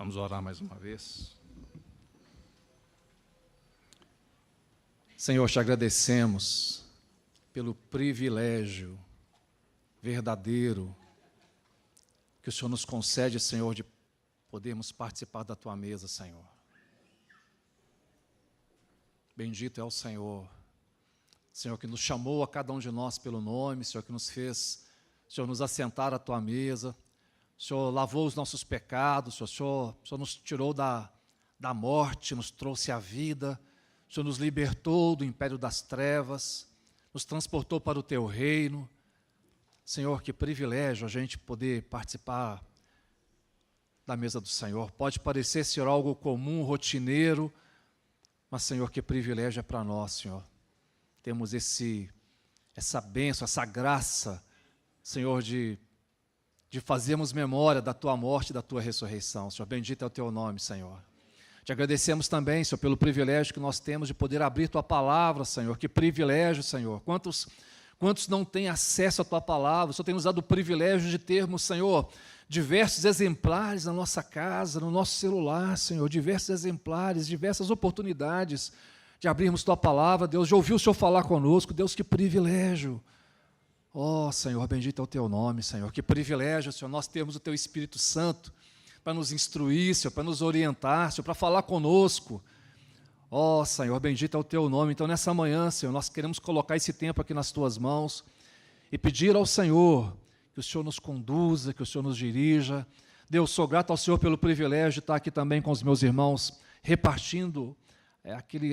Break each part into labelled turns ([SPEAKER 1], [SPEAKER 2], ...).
[SPEAKER 1] Vamos orar mais uma vez. Senhor, te agradecemos pelo privilégio verdadeiro que o Senhor nos concede, Senhor, de podermos participar da Tua mesa, Senhor. Bendito é o Senhor, Senhor, que nos chamou a cada um de nós pelo nome, Senhor, que nos fez, Senhor, nos assentar à Tua mesa, Senhor, lavou os nossos pecados, Senhor nos tirou da morte, nos trouxe a vida, Senhor nos libertou do império das trevas, nos transportou para o Teu reino. Senhor, que privilégio a gente poder participar da mesa do Senhor. Pode parecer, Senhor, algo comum, rotineiro, mas, Senhor, que privilégio é para nós, Senhor. Temos essa bênção, essa graça, Senhor, de fazermos memória da Tua morte e da Tua ressurreição. Senhor, bendito é o Teu nome, Senhor. Te agradecemos também, Senhor, pelo privilégio que nós temos de poder abrir Tua palavra, Senhor. Que privilégio, Senhor. Quantos não têm acesso à Tua palavra? O Senhor tem nos dado o privilégio de termos, Senhor, diversos exemplares na nossa casa, no nosso celular, Senhor, diversos exemplares, diversas oportunidades de abrirmos Tua palavra, Deus, de ouvir o Senhor falar conosco. Deus, que privilégio. Oh, Senhor, bendito é o Teu nome, Senhor. Que privilégio, Senhor, nós temos o Teu Espírito Santo para nos instruir, Senhor, para nos orientar, Senhor, para falar conosco. Oh, Senhor, bendito é o Teu nome. Então, nessa manhã, Senhor, nós queremos colocar esse tempo aqui nas Tuas mãos e pedir ao Senhor que o Senhor nos conduza, que o Senhor nos dirija. Deus, sou grato ao Senhor pelo privilégio de estar aqui também com os meus irmãos, repartindo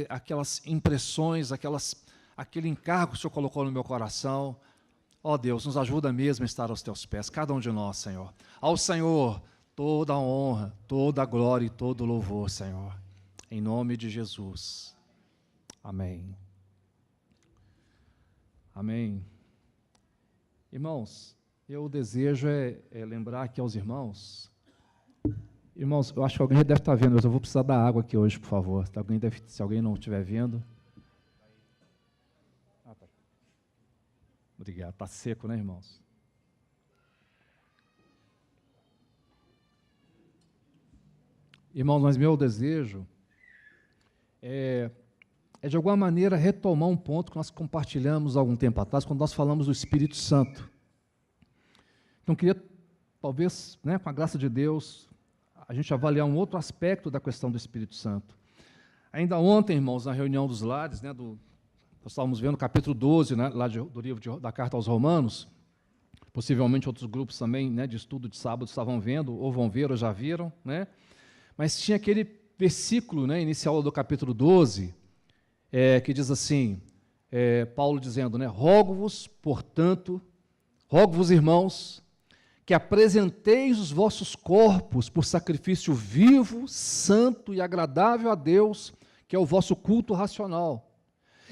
[SPEAKER 1] aquelas impressões, aquele encargo que o Senhor colocou no meu coração. Ó Deus, nos ajuda mesmo a estar aos Teus pés, cada um de nós, Senhor. Ao Senhor, toda a honra, toda a glória e todo o louvor, Senhor. Em nome de Jesus. Amém. Amém. Irmãos, eu desejo lembrar aqui aos irmãos. Irmãos, eu acho que alguém já deve estar vendo, mas eu vou precisar da água aqui hoje, por favor. Se alguém não estiver vendo. Obrigado. Está seco, né, irmãos? Irmãos, mas meu desejo é de alguma maneira retomar um ponto que nós compartilhamos há algum tempo atrás, quando nós falamos do Espírito Santo. Então, queria, talvez, com a graça de Deus, a gente avaliar um outro aspecto da questão do Espírito Santo. Ainda ontem, irmãos, na reunião dos lares, nós estávamos vendo o capítulo 12, lá do livro da Carta aos Romanos, possivelmente outros grupos também, de estudo de sábado, estavam vendo, ou vão ver, ou já viram, Mas tinha aquele versículo, inicial do capítulo 12, que diz assim, Paulo dizendo, rogo-vos, portanto, rogo-vos, irmãos, que apresenteis os vossos corpos por sacrifício vivo, santo e agradável a Deus, que é o vosso culto racional.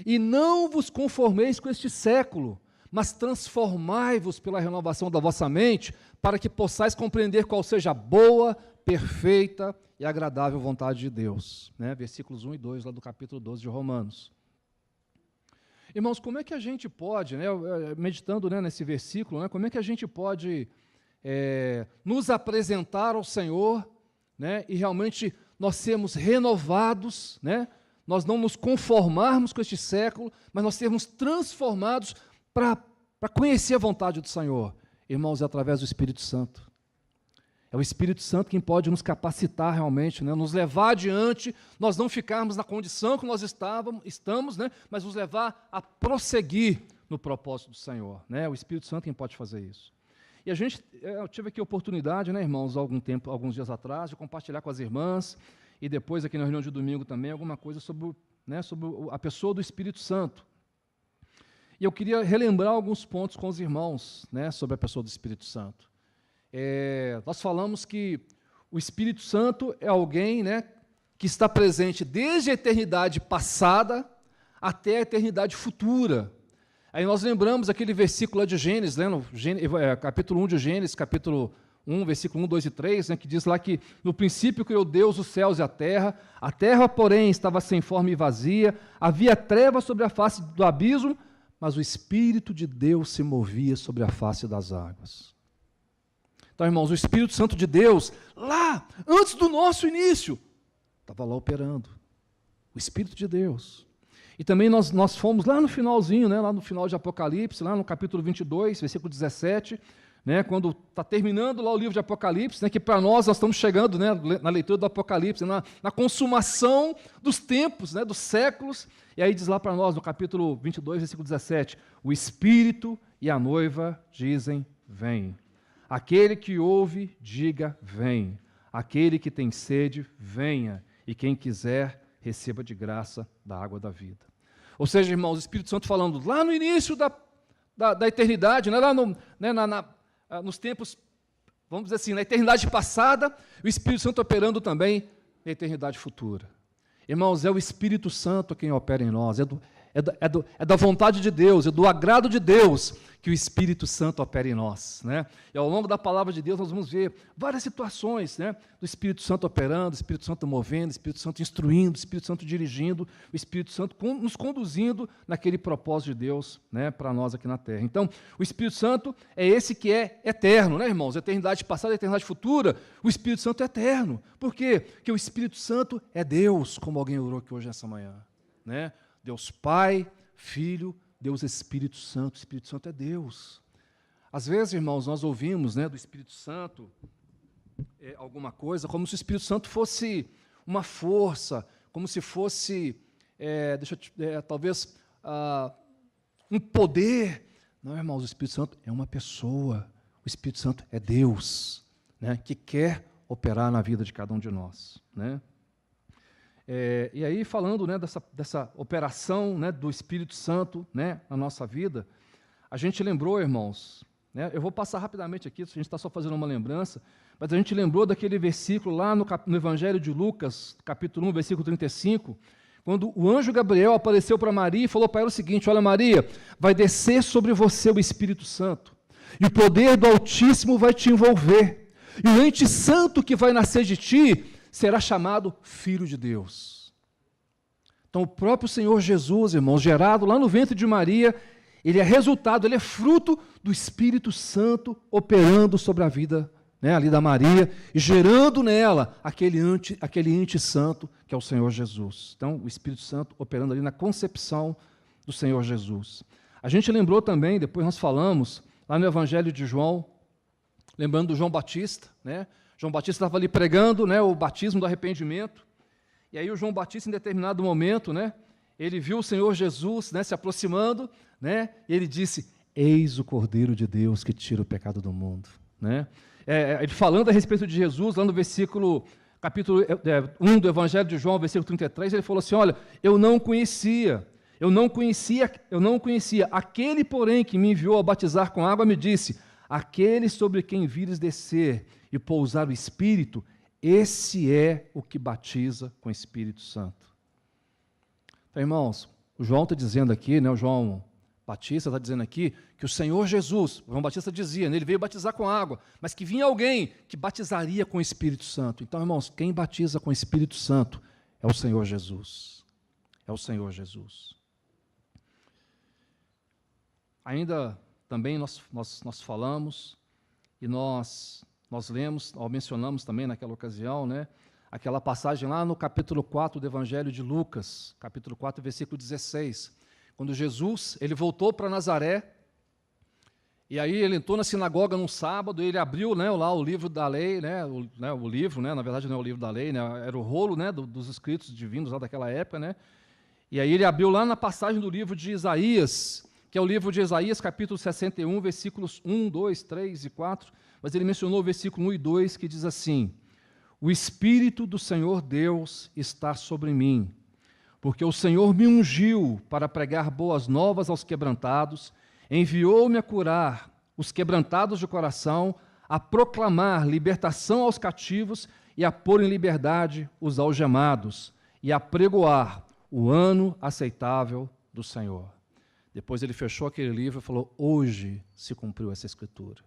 [SPEAKER 1] E não vos conformeis com este século, mas transformai-vos pela renovação da vossa mente, para que possais compreender qual seja a boa, perfeita e agradável vontade de Deus. Versículos 1 e 2, lá do capítulo 12 de Romanos. Irmãos, como é que a gente pode, meditando nesse versículo, como é que a gente pode nos apresentar ao Senhor, e realmente nós sermos renovados, nós não nos conformarmos com este século, mas nós sermos transformados para conhecer a vontade do Senhor. Irmãos, é através do Espírito Santo. É o Espírito Santo quem pode nos capacitar realmente, nos levar adiante, nós não ficarmos na condição que nós estamos, mas nos levar a prosseguir no propósito do Senhor. O Espírito Santo quem pode fazer isso. E eu tive aqui a oportunidade, irmãos, alguns dias atrás, de compartilhar com as irmãs, e depois aqui na reunião de domingo também, alguma coisa sobre a pessoa do Espírito Santo. E eu queria relembrar alguns pontos com os irmãos, sobre a pessoa do Espírito Santo. Nós falamos que o Espírito Santo é alguém, que está presente desde a eternidade passada até a eternidade futura. Aí nós lembramos aquele versículo lá de Gênesis, capítulo 1 de Gênesis, capítulo 1, versículo 1, 2 e 3, que diz lá que no princípio criou Deus os céus e a terra, porém, estava sem forma e vazia, havia trevas sobre a face do abismo, mas o Espírito de Deus se movia sobre a face das águas. Então, irmãos, o Espírito Santo de Deus, lá, antes do nosso início, estava lá operando. O Espírito de Deus. E também nós fomos lá no finalzinho, né, lá no final de Apocalipse, lá no capítulo 22, versículo 17, né, quando está terminando lá o livro de Apocalipse, né, que para nós estamos chegando, né, na leitura do Apocalipse, na consumação dos tempos, né, dos séculos, e aí diz lá para nós, no capítulo 22, versículo 17, o Espírito e a noiva dizem, vem. Aquele que ouve, diga, vem. Aquele que tem sede, venha. E quem quiser, receba de graça da água da vida. Ou seja, irmãos, o Espírito Santo falando lá no início da eternidade, né, lá nos tempos, vamos dizer assim, na eternidade passada, o Espírito Santo operando também na eternidade futura. Irmãos, é o Espírito Santo quem opera em nós, é da vontade de Deus, é do agrado de Deus que o Espírito Santo opera em nós, né? E ao longo da palavra de Deus nós vamos ver várias situações, né, do Espírito Santo operando, o Espírito Santo movendo, o Espírito Santo instruindo, o Espírito Santo dirigindo, o Espírito Santo nos conduzindo naquele propósito de Deus, né, para nós aqui na Terra. Então, o Espírito Santo é esse que é eterno, né, irmãos? Eternidade passada, eternidade futura, o Espírito Santo é eterno. Por quê? Porque o Espírito Santo é Deus, como alguém orou aqui hoje nessa manhã, né? Deus Pai, Filho, Deus Espírito Santo. O Espírito Santo é Deus. Às vezes, irmãos, nós ouvimos, né, do Espírito Santo alguma coisa, como se o Espírito Santo fosse uma força, como se fosse, talvez, um poder. Não, irmãos, o Espírito Santo é uma pessoa. O Espírito Santo é Deus, né, que quer operar na vida de cada um de nós, né? E aí, falando, né, dessa operação, né, do Espírito Santo, né, na nossa vida, a gente lembrou, irmãos, né, eu vou passar rapidamente aqui, a gente está só fazendo uma lembrança, mas a gente lembrou daquele versículo lá no Evangelho de Lucas, capítulo 1, versículo 35, quando o anjo Gabriel apareceu para Maria e falou para ela o seguinte: olha, Maria, vai descer sobre você o Espírito Santo, e o poder do Altíssimo vai te envolver, e o ente santo que vai nascer de ti será chamado Filho de Deus. Então, o próprio Senhor Jesus, irmãos, gerado lá no ventre de Maria, ele é resultado, ele é fruto do Espírito Santo operando sobre a vida, né, ali da Maria, e gerando nela aquele ente santo que é o Senhor Jesus. Então, o Espírito Santo operando ali na concepção do Senhor Jesus. A gente lembrou também, depois nós falamos, lá no Evangelho de João, lembrando do João Batista, né? João Batista estava ali pregando, né, o batismo do arrependimento, e aí o João Batista, em determinado momento, né, ele viu o Senhor Jesus, né, se aproximando, né, e ele disse, eis o Cordeiro de Deus que tira o pecado do mundo. Né? Ele falando a respeito de Jesus, lá no capítulo 1 do Evangelho de João, versículo 33, ele falou assim, olha, eu não conhecia, aquele, porém, que me enviou a batizar com água, me disse, aquele sobre quem vires descer e pousar o Espírito, esse é o que batiza com o Espírito Santo. Então, irmãos, o João está dizendo aqui, né, o João Batista está dizendo aqui, que o Senhor Jesus, o João Batista dizia, né, ele veio batizar com água, mas que vinha alguém que batizaria com o Espírito Santo. Então, irmãos, quem batiza com o Espírito Santo é o Senhor Jesus. É o Senhor Jesus. Ainda também nós falamos e nós lemos, mencionamos também naquela ocasião, né, aquela passagem lá no capítulo 4 do Evangelho de Lucas, capítulo 4, versículo 16, quando Jesus, ele voltou para Nazaré, e aí ele entrou na sinagoga num sábado, e ele abriu, né, lá o livro da lei, né, o livro, né, na verdade não é o livro da lei, né, era o rolo, né, dos escritos divinos lá daquela época, né, e aí ele abriu lá na passagem do livro de Isaías, que é o livro de Isaías, capítulo 61, versículos 1, 2, 3 e 4, mas ele mencionou o versículo 1 e 2, que diz assim, o Espírito do Senhor Deus está sobre mim, porque o Senhor me ungiu para pregar boas novas aos quebrantados, enviou-me a curar os quebrantados de coração, a proclamar libertação aos cativos e a pôr em liberdade os algemados, e a pregoar o ano aceitável do Senhor. Depois ele fechou aquele livro e falou, hoje se cumpriu essa escritura.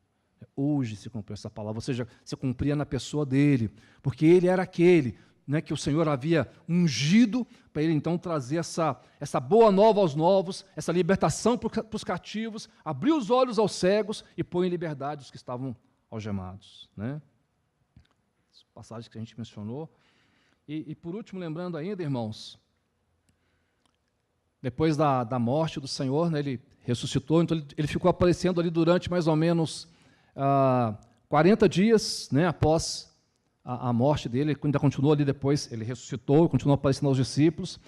[SPEAKER 1] Hoje se cumpriu essa palavra, ou seja, se cumpria na pessoa dele, porque ele era aquele, né, que o Senhor havia ungido para ele então trazer essa boa nova aos novos, essa libertação para os cativos, abrir os olhos aos cegos e pôr em liberdade os que estavam algemados, né? As passagens que a gente mencionou. E por último, lembrando ainda, irmãos, depois da morte do Senhor, né, ele ressuscitou, então ele ficou aparecendo ali durante mais ou menos 40 dias, né, após a morte dele, ele ainda continuou ali depois, ele ressuscitou, continuou aparecendo aos discípulos.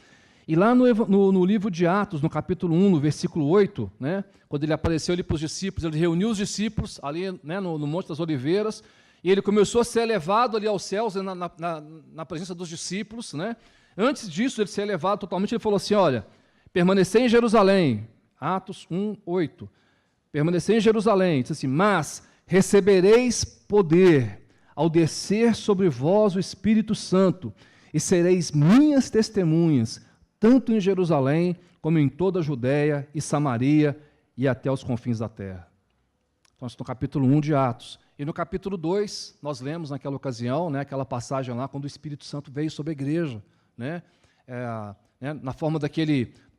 [SPEAKER 1] E lá no livro de Atos, no capítulo 1, no versículo 8, né, quando ele apareceu ali para os discípulos, ele reuniu os discípulos ali, né, no Monte das Oliveiras, e ele começou a ser elevado ali aos céus, na presença dos discípulos, né? Antes disso, ele ser elevado totalmente, ele falou assim, olha, permanecei em Jerusalém, Atos 1, 8, permanecei em Jerusalém, disse assim, mas recebereis poder ao descer sobre vós o Espírito Santo, e sereis minhas testemunhas, tanto em Jerusalém, como em toda a Judéia e Samaria, e até os confins da terra. Então, isso no capítulo 1 de Atos. E no capítulo 2, nós lemos naquela ocasião, né, aquela passagem lá, quando o Espírito Santo veio sobre a igreja, né, na forma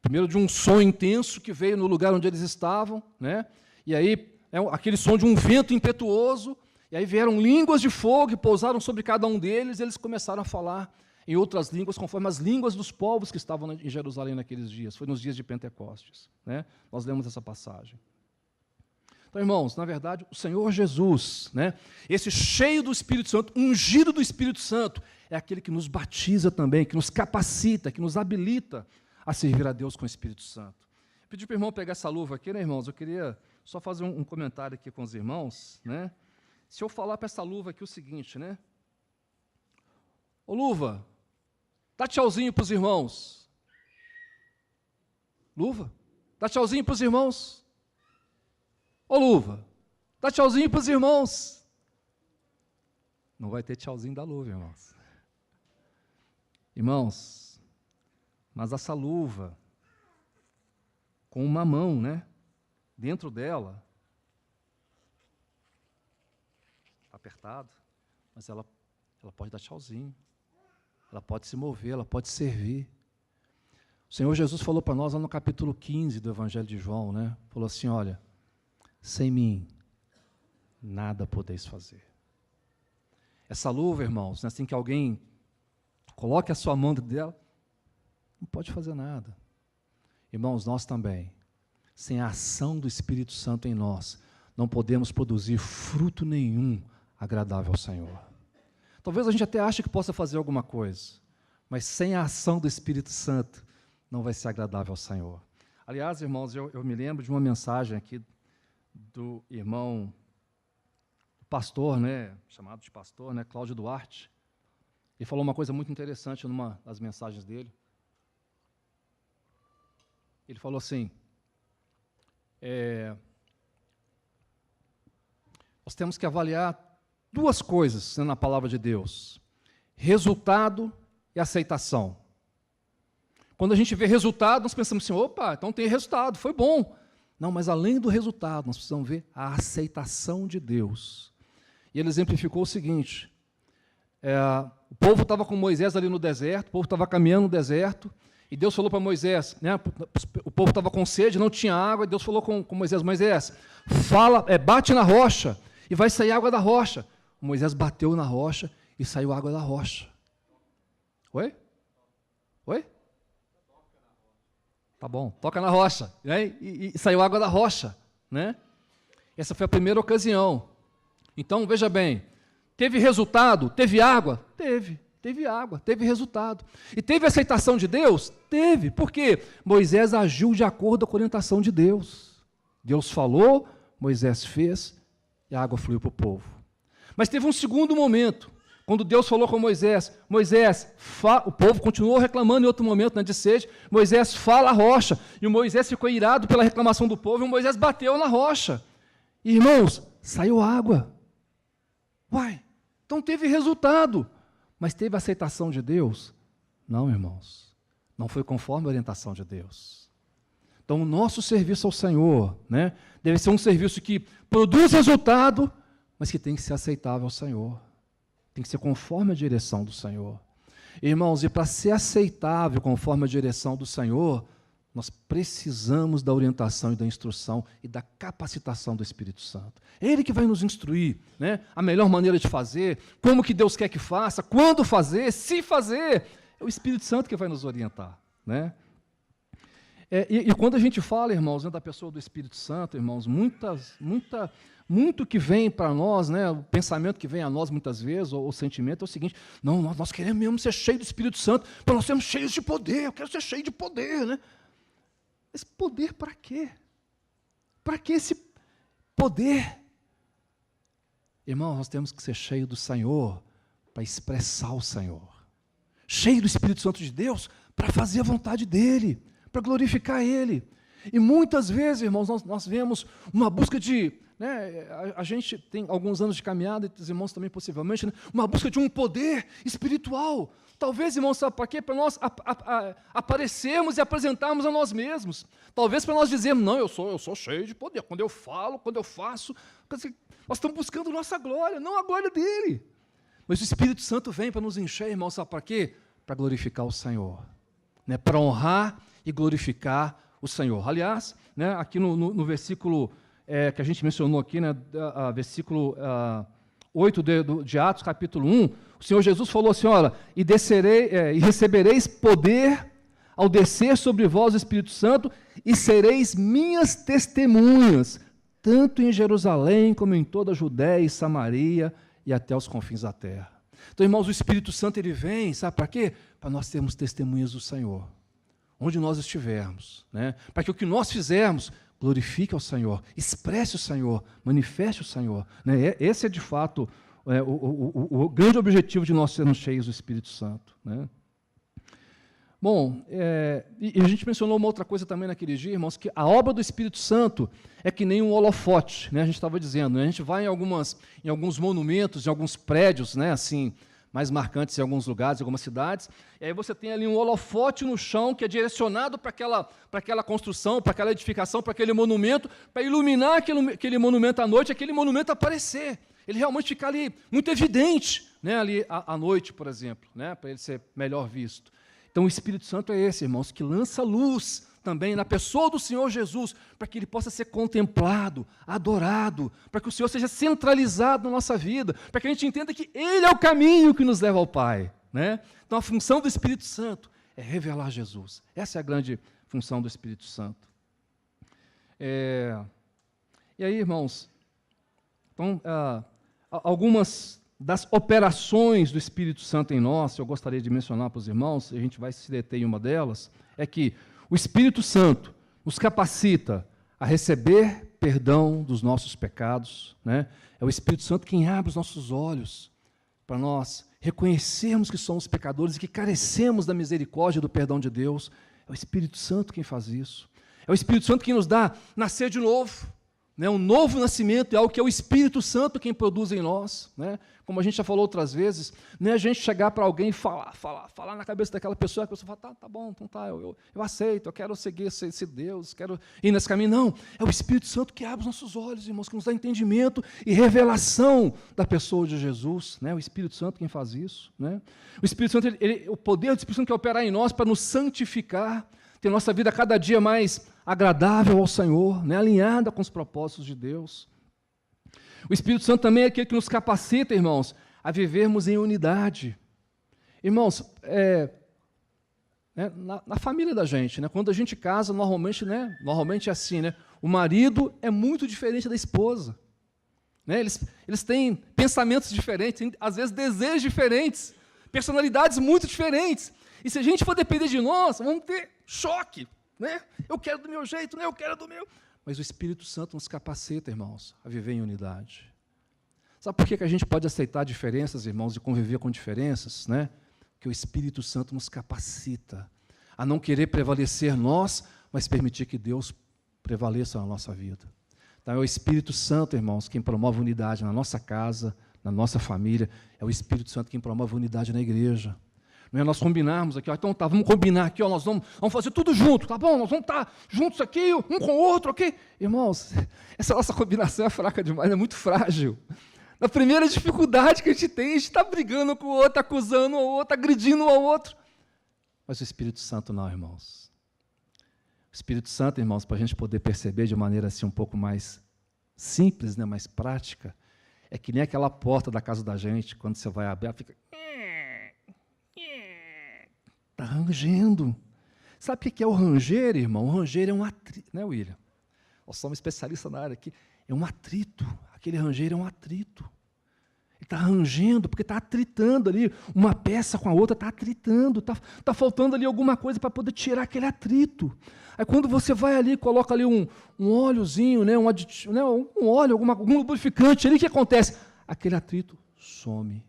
[SPEAKER 1] primeiro de um som intenso que veio no lugar onde eles estavam, né, e aí aquele som de um vento impetuoso, e aí vieram línguas de fogo e pousaram sobre cada um deles, e eles começaram a falar em outras línguas, conforme as línguas dos povos que estavam em Jerusalém naqueles dias. Foi nos dias de Pentecostes, né, nós lemos essa passagem. Então, irmãos, na verdade, o Senhor Jesus, né, esse cheio do Espírito Santo, ungido do Espírito Santo, é aquele que nos batiza também, que nos capacita, que nos habilita a servir a Deus com o Espírito Santo. Pedi para o irmão pegar essa luva aqui, né, irmãos? Eu queria só fazer um comentário aqui com os irmãos, né? Se eu falar para essa luva aqui o seguinte, né? Ô, luva, dá tchauzinho para os irmãos. Luva, dá tchauzinho para os irmãos. Ô, luva, dá tchauzinho para os irmãos. Não vai ter tchauzinho da luva, irmãos. Irmãos, mas essa luva, com uma mão, né, dentro dela, apertado, mas ela pode dar tchauzinho, ela pode se mover, ela pode servir. O Senhor Jesus falou para nós lá no capítulo 15 do Evangelho de João, né, falou assim, olha, sem mim, nada podeis fazer. Essa luva, irmãos, né, assim que alguém coloque a sua mão dentro dela, não pode fazer nada. Irmãos, nós também, sem a ação do Espírito Santo em nós, não podemos produzir fruto nenhum agradável ao Senhor. Talvez a gente até ache que possa fazer alguma coisa, mas sem a ação do Espírito Santo, não vai ser agradável ao Senhor. Aliás, irmãos, eu me lembro de uma mensagem aqui do irmão pastor, né, chamado de pastor, né, Cláudio Duarte. Ele falou uma coisa muito interessante numa das mensagens dele. Ele falou assim, nós temos que avaliar duas coisas, né, na palavra de Deus, resultado e aceitação. Quando a gente vê resultado, nós pensamos assim, opa, então tem resultado, foi bom. Não, mas além do resultado, nós precisamos ver a aceitação de Deus. E ele exemplificou o seguinte, o povo estava com Moisés ali no deserto, o povo estava caminhando no deserto, e Deus falou para Moisés, né, o povo estava com sede, não tinha água, e Deus falou com Moisés, Moisés, bate na rocha, e vai sair água da rocha. O Moisés bateu na rocha, e saiu água da rocha. Oi? Oi? Tá bom, toca na rocha, né? E saiu água da rocha, né? Essa foi a primeira ocasião. Então, veja bem, teve resultado? Teve água? Teve água, teve resultado. E teve aceitação de Deus? Teve. Por quê? Moisés agiu de acordo com a orientação de Deus. Deus falou, Moisés fez, e a água fluiu para o povo. Mas teve um segundo momento, quando Deus falou com Moisés, o povo continuou reclamando em outro momento, né, de sede, Moisés fala a rocha, e o Moisés ficou irado pela reclamação do povo, e o Moisés bateu na rocha. E, irmãos, saiu água. Uai, então teve resultado, mas teve aceitação de Deus? Não, irmãos, não foi conforme a orientação de Deus. Então, o nosso serviço ao Senhor, né, deve ser um serviço que produz resultado, mas que tem que ser aceitável ao Senhor. Tem que ser conforme a direção do Senhor. Irmãos, e para ser aceitável conforme a direção do Senhor, Nós precisamos da orientação e da instrução e da capacitação do Espírito Santo. É Ele que vai nos instruir, né? A melhor maneira de fazer, como que Deus quer que faça, quando fazer, se fazer. É o Espírito Santo que vai nos orientar, né? E quando a gente fala, irmãos, né, da pessoa do Espírito Santo, irmãos, muito que vem para nós, né, o pensamento que vem a nós muitas vezes, ou o sentimento é o seguinte: não, nós queremos mesmo ser cheios do Espírito Santo, para nós sermos cheios de poder, eu quero ser cheio de poder, né? Esse poder para quê? Para que esse poder? Irmão, nós temos que ser cheios do Senhor para expressar o Senhor. Cheio do Espírito Santo de Deus para fazer a vontade dEle, para glorificar Ele. E muitas vezes, irmãos, nós vemos uma busca de... Né, a gente tem alguns anos de caminhada, e os irmãos também possivelmente, né, uma busca de um poder espiritual. Talvez, irmãos, sabe para quê? Para nós aparecermos e apresentarmos a nós mesmos. Talvez para nós dizermos: não, eu sou cheio de poder. Quando eu falo, quando eu faço, nós estamos buscando nossa glória, não a glória dele. Mas o Espírito Santo vem para nos encher, irmãos, sabe para quê? Para glorificar o Senhor, né, para honrar e glorificar o Senhor. Aliás, né, aqui no versículo que a gente mencionou aqui, né, versículo 8 de Atos, capítulo 1, o Senhor Jesus falou assim: olha, e recebereis poder ao descer sobre vós o Espírito Santo, e sereis minhas testemunhas, tanto em Jerusalém, como em toda a Judéia e Samaria, e até os confins da terra. Então, irmãos, o Espírito Santo, ele vem, sabe para quê? Para nós termos testemunhas do Senhor, onde nós estivermos, né? Para que o que nós fizermos glorifique ao Senhor, expresse o Senhor, manifeste o Senhor, né? Esse é, de fato, o grande objetivo de nós sermos cheios do Espírito Santo, né? Bom, e a gente mencionou uma outra coisa também naquele dia, irmãos, que a obra do Espírito Santo é que nem um holofote, né? A gente estava dizendo, né? A gente vai em alguns monumentos, em alguns prédios, né, assim, mais marcantes em alguns lugares, em algumas cidades, e aí você tem ali um holofote no chão que é direcionado para aquela construção, para aquela edificação, para aquele monumento, para iluminar aquele monumento à noite, aquele monumento aparecer. Ele realmente fica ali muito evidente, né, ali à noite, por exemplo, né, para ele ser melhor visto. Então, o Espírito Santo é esse, irmãos, que lança luz também na pessoa do Senhor Jesus, para que ele possa ser contemplado, adorado, para que o Senhor seja centralizado na nossa vida, para que a gente entenda que Ele é o caminho que nos leva ao Pai, né? Então, a função do Espírito Santo é revelar Jesus. Essa é a grande função do Espírito Santo. E aí, irmãos, então, algumas das operações do Espírito Santo em nós, eu gostaria de mencionar para os irmãos, a gente vai se deter em uma delas, é que o Espírito Santo nos capacita a receber perdão dos nossos pecados, né? É o Espírito Santo quem abre os nossos olhos para nós reconhecermos que somos pecadores e que carecemos da misericórdia e do perdão de Deus. É o Espírito Santo quem faz isso. É o Espírito Santo quem nos dá nascer de novo, né? Um novo nascimento é algo que é o Espírito Santo quem produz em nós, né? Como a gente já falou outras vezes, não é a gente chegar para alguém e falar na cabeça daquela pessoa, a pessoa fala: tá bom, então tá, eu aceito, eu quero seguir esse Deus, quero ir nesse caminho. Não, é o Espírito Santo que abre os nossos olhos, irmãos, que nos dá entendimento e revelação da pessoa de Jesus, né? O Espírito Santo quem faz isso, né? O Espírito Santo, o poder do Espírito Santo quer operar em nós para nos santificar, ter nossa vida cada dia mais agradável ao Senhor, né? Alinhada com os propósitos de Deus. O Espírito Santo também é aquele que nos capacita, irmãos, a vivermos em unidade. Irmãos, na família da gente, né, quando a gente casa, normalmente é assim, né, o marido é muito diferente da esposa. Né, eles têm pensamentos diferentes, têm, às vezes desejos diferentes, personalidades muito diferentes. E se a gente for depender de nós, vamos ter choque. Né? Eu quero do meu jeito, né? Eu quero do meu... Mas o Espírito Santo nos capacita, irmãos, a viver em unidade. Sabe por que a gente pode aceitar diferenças, irmãos, e conviver com diferenças? Né? Porque o Espírito Santo nos capacita a não querer prevalecer nós, mas permitir que Deus prevaleça na nossa vida. Então, é o Espírito Santo, irmãos, quem promove unidade na nossa casa, na nossa família. É o Espírito Santo quem promove unidade na igreja. Não é nós combinarmos aqui, então tá, vamos combinar aqui, nós vamos fazer tudo junto, tá bom? Nós vamos estar juntos aqui, um com o outro aqui. Irmãos, essa nossa combinação é fraca demais, é muito frágil. Na primeira dificuldade que a gente tem, a gente está brigando com o outro, acusando o outro, agredindo o outro. Mas o Espírito Santo não, irmãos. Espírito Santo, irmãos, para a gente poder perceber de maneira assim um pouco mais simples, né, mais prática, é que nem aquela porta da casa da gente, quando você vai abrir, ela fica... Está rangendo. Sabe o que é o ranger, irmão? O ranger é um atrito, né, William? Nós somos especialistas na área aqui. É um atrito. Aquele ranger é um atrito. Ele está rangendo, porque está atritando ali. Uma peça com a outra está atritando. Está faltando ali alguma coisa para poder tirar aquele atrito. Aí quando você vai ali, coloca ali um óleozinho, né, um aditivo, né, um óleo, algum lubrificante ali, o que acontece? Aquele atrito some.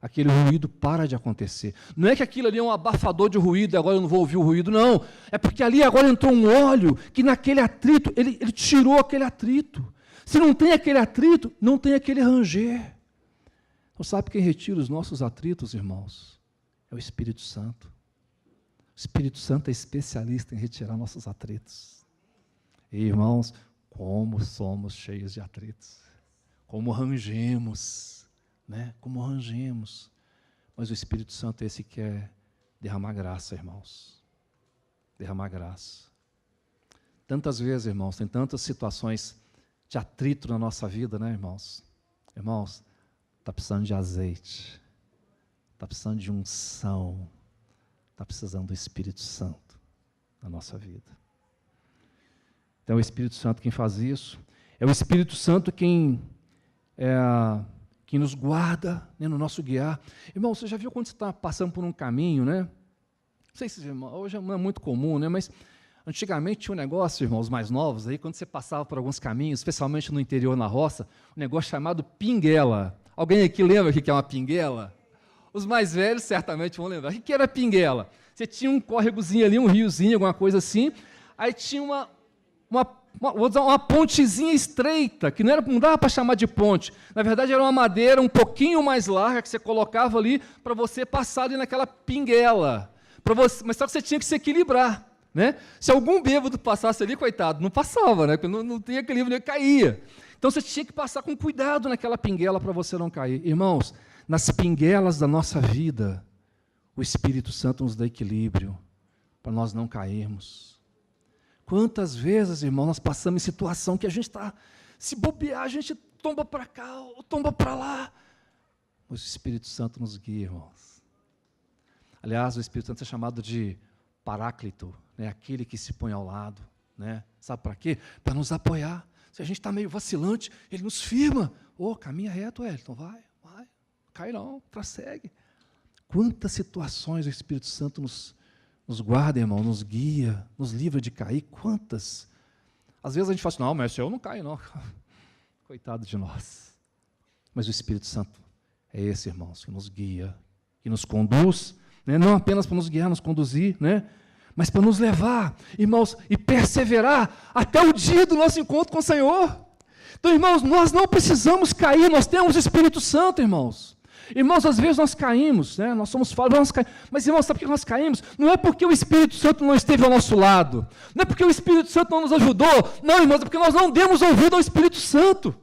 [SPEAKER 1] Aquele ruído para de acontecer. Não é que aquilo ali é um abafador de ruído e agora eu não vou ouvir o ruído, não. É porque ali agora entrou um óleo que naquele atrito, ele tirou aquele atrito. Se não tem aquele atrito, não tem aquele ranger. Então sabe quem retira os nossos atritos, irmãos? É o Espírito Santo. O Espírito Santo é especialista em retirar nossos atritos. E, irmãos, como somos cheios de atritos. Como rangemos. Né? Como rangemos, mas o Espírito Santo é esse que quer derramar graça, irmãos, derramar graça. Tantas vezes, irmãos, tem tantas situações de atrito na nossa vida, né, irmãos? Irmãos, está precisando de azeite, está precisando de unção, está precisando do Espírito Santo na nossa vida. Então é o Espírito Santo quem faz isso, é o Espírito Santo quem nos guarda, né, no nosso guiar. Irmão, você já viu quando você está passando por um caminho, né? Não sei se, irmão, hoje não é muito comum, né? Mas antigamente tinha um negócio, irmãos mais novos, aí, quando você passava por alguns caminhos, especialmente no interior, na roça, um negócio chamado pinguela. Alguém aqui lembra o que é uma pinguela? Os mais velhos certamente vão lembrar. O que era pinguela? Você tinha um córregozinho ali, um riozinho, alguma coisa assim, aí tinha uma pontezinha estreita, que não dava para chamar de ponte. Na verdade, era uma madeira um pouquinho mais larga que você colocava ali para você passar ali naquela pinguela. Mas só que você tinha que se equilibrar. Né? Se algum bêbado passasse ali, coitado, não passava, né? Porque não tinha equilíbrio, ele caía. Então você tinha que passar com cuidado naquela pinguela para você não cair. Irmãos, nas pinguelas da nossa vida, o Espírito Santo nos dá equilíbrio para nós não cairmos. Quantas vezes, irmão, nós passamos em situação que a gente está, se bobear, a gente tomba para cá ou tomba para lá. Mas o Espírito Santo nos guia, irmãos. Aliás, o Espírito Santo é chamado de Paráclito, né? Aquele que se põe ao lado. Né? Sabe para quê? Para nos apoiar. Se a gente está meio vacilante, ele nos firma. Caminha reto, Elton, vai, cai não, prossegue. Quantas situações o Espírito Santo nos guarda, irmão, nos guia, nos livra de cair, quantas? Às vezes a gente fala assim, não, mas eu não caio, não. Coitado de nós. Mas o Espírito Santo é esse, irmãos, que nos guia, que nos conduz, né? Não apenas para nos guiar, nos conduzir, né? Mas para nos levar, irmãos, e perseverar até o dia do nosso encontro com o Senhor. Então, irmãos, nós não precisamos cair, nós temos o Espírito Santo, irmãos. Irmãos, às vezes nós caímos, né? Nós somos falhos, nós caímos. Mas, irmãos, sabe por que nós caímos? Não é porque o Espírito Santo não esteve ao nosso lado, não é porque o Espírito Santo não nos ajudou, não, irmãos, é porque nós não demos ouvido ao Espírito Santo,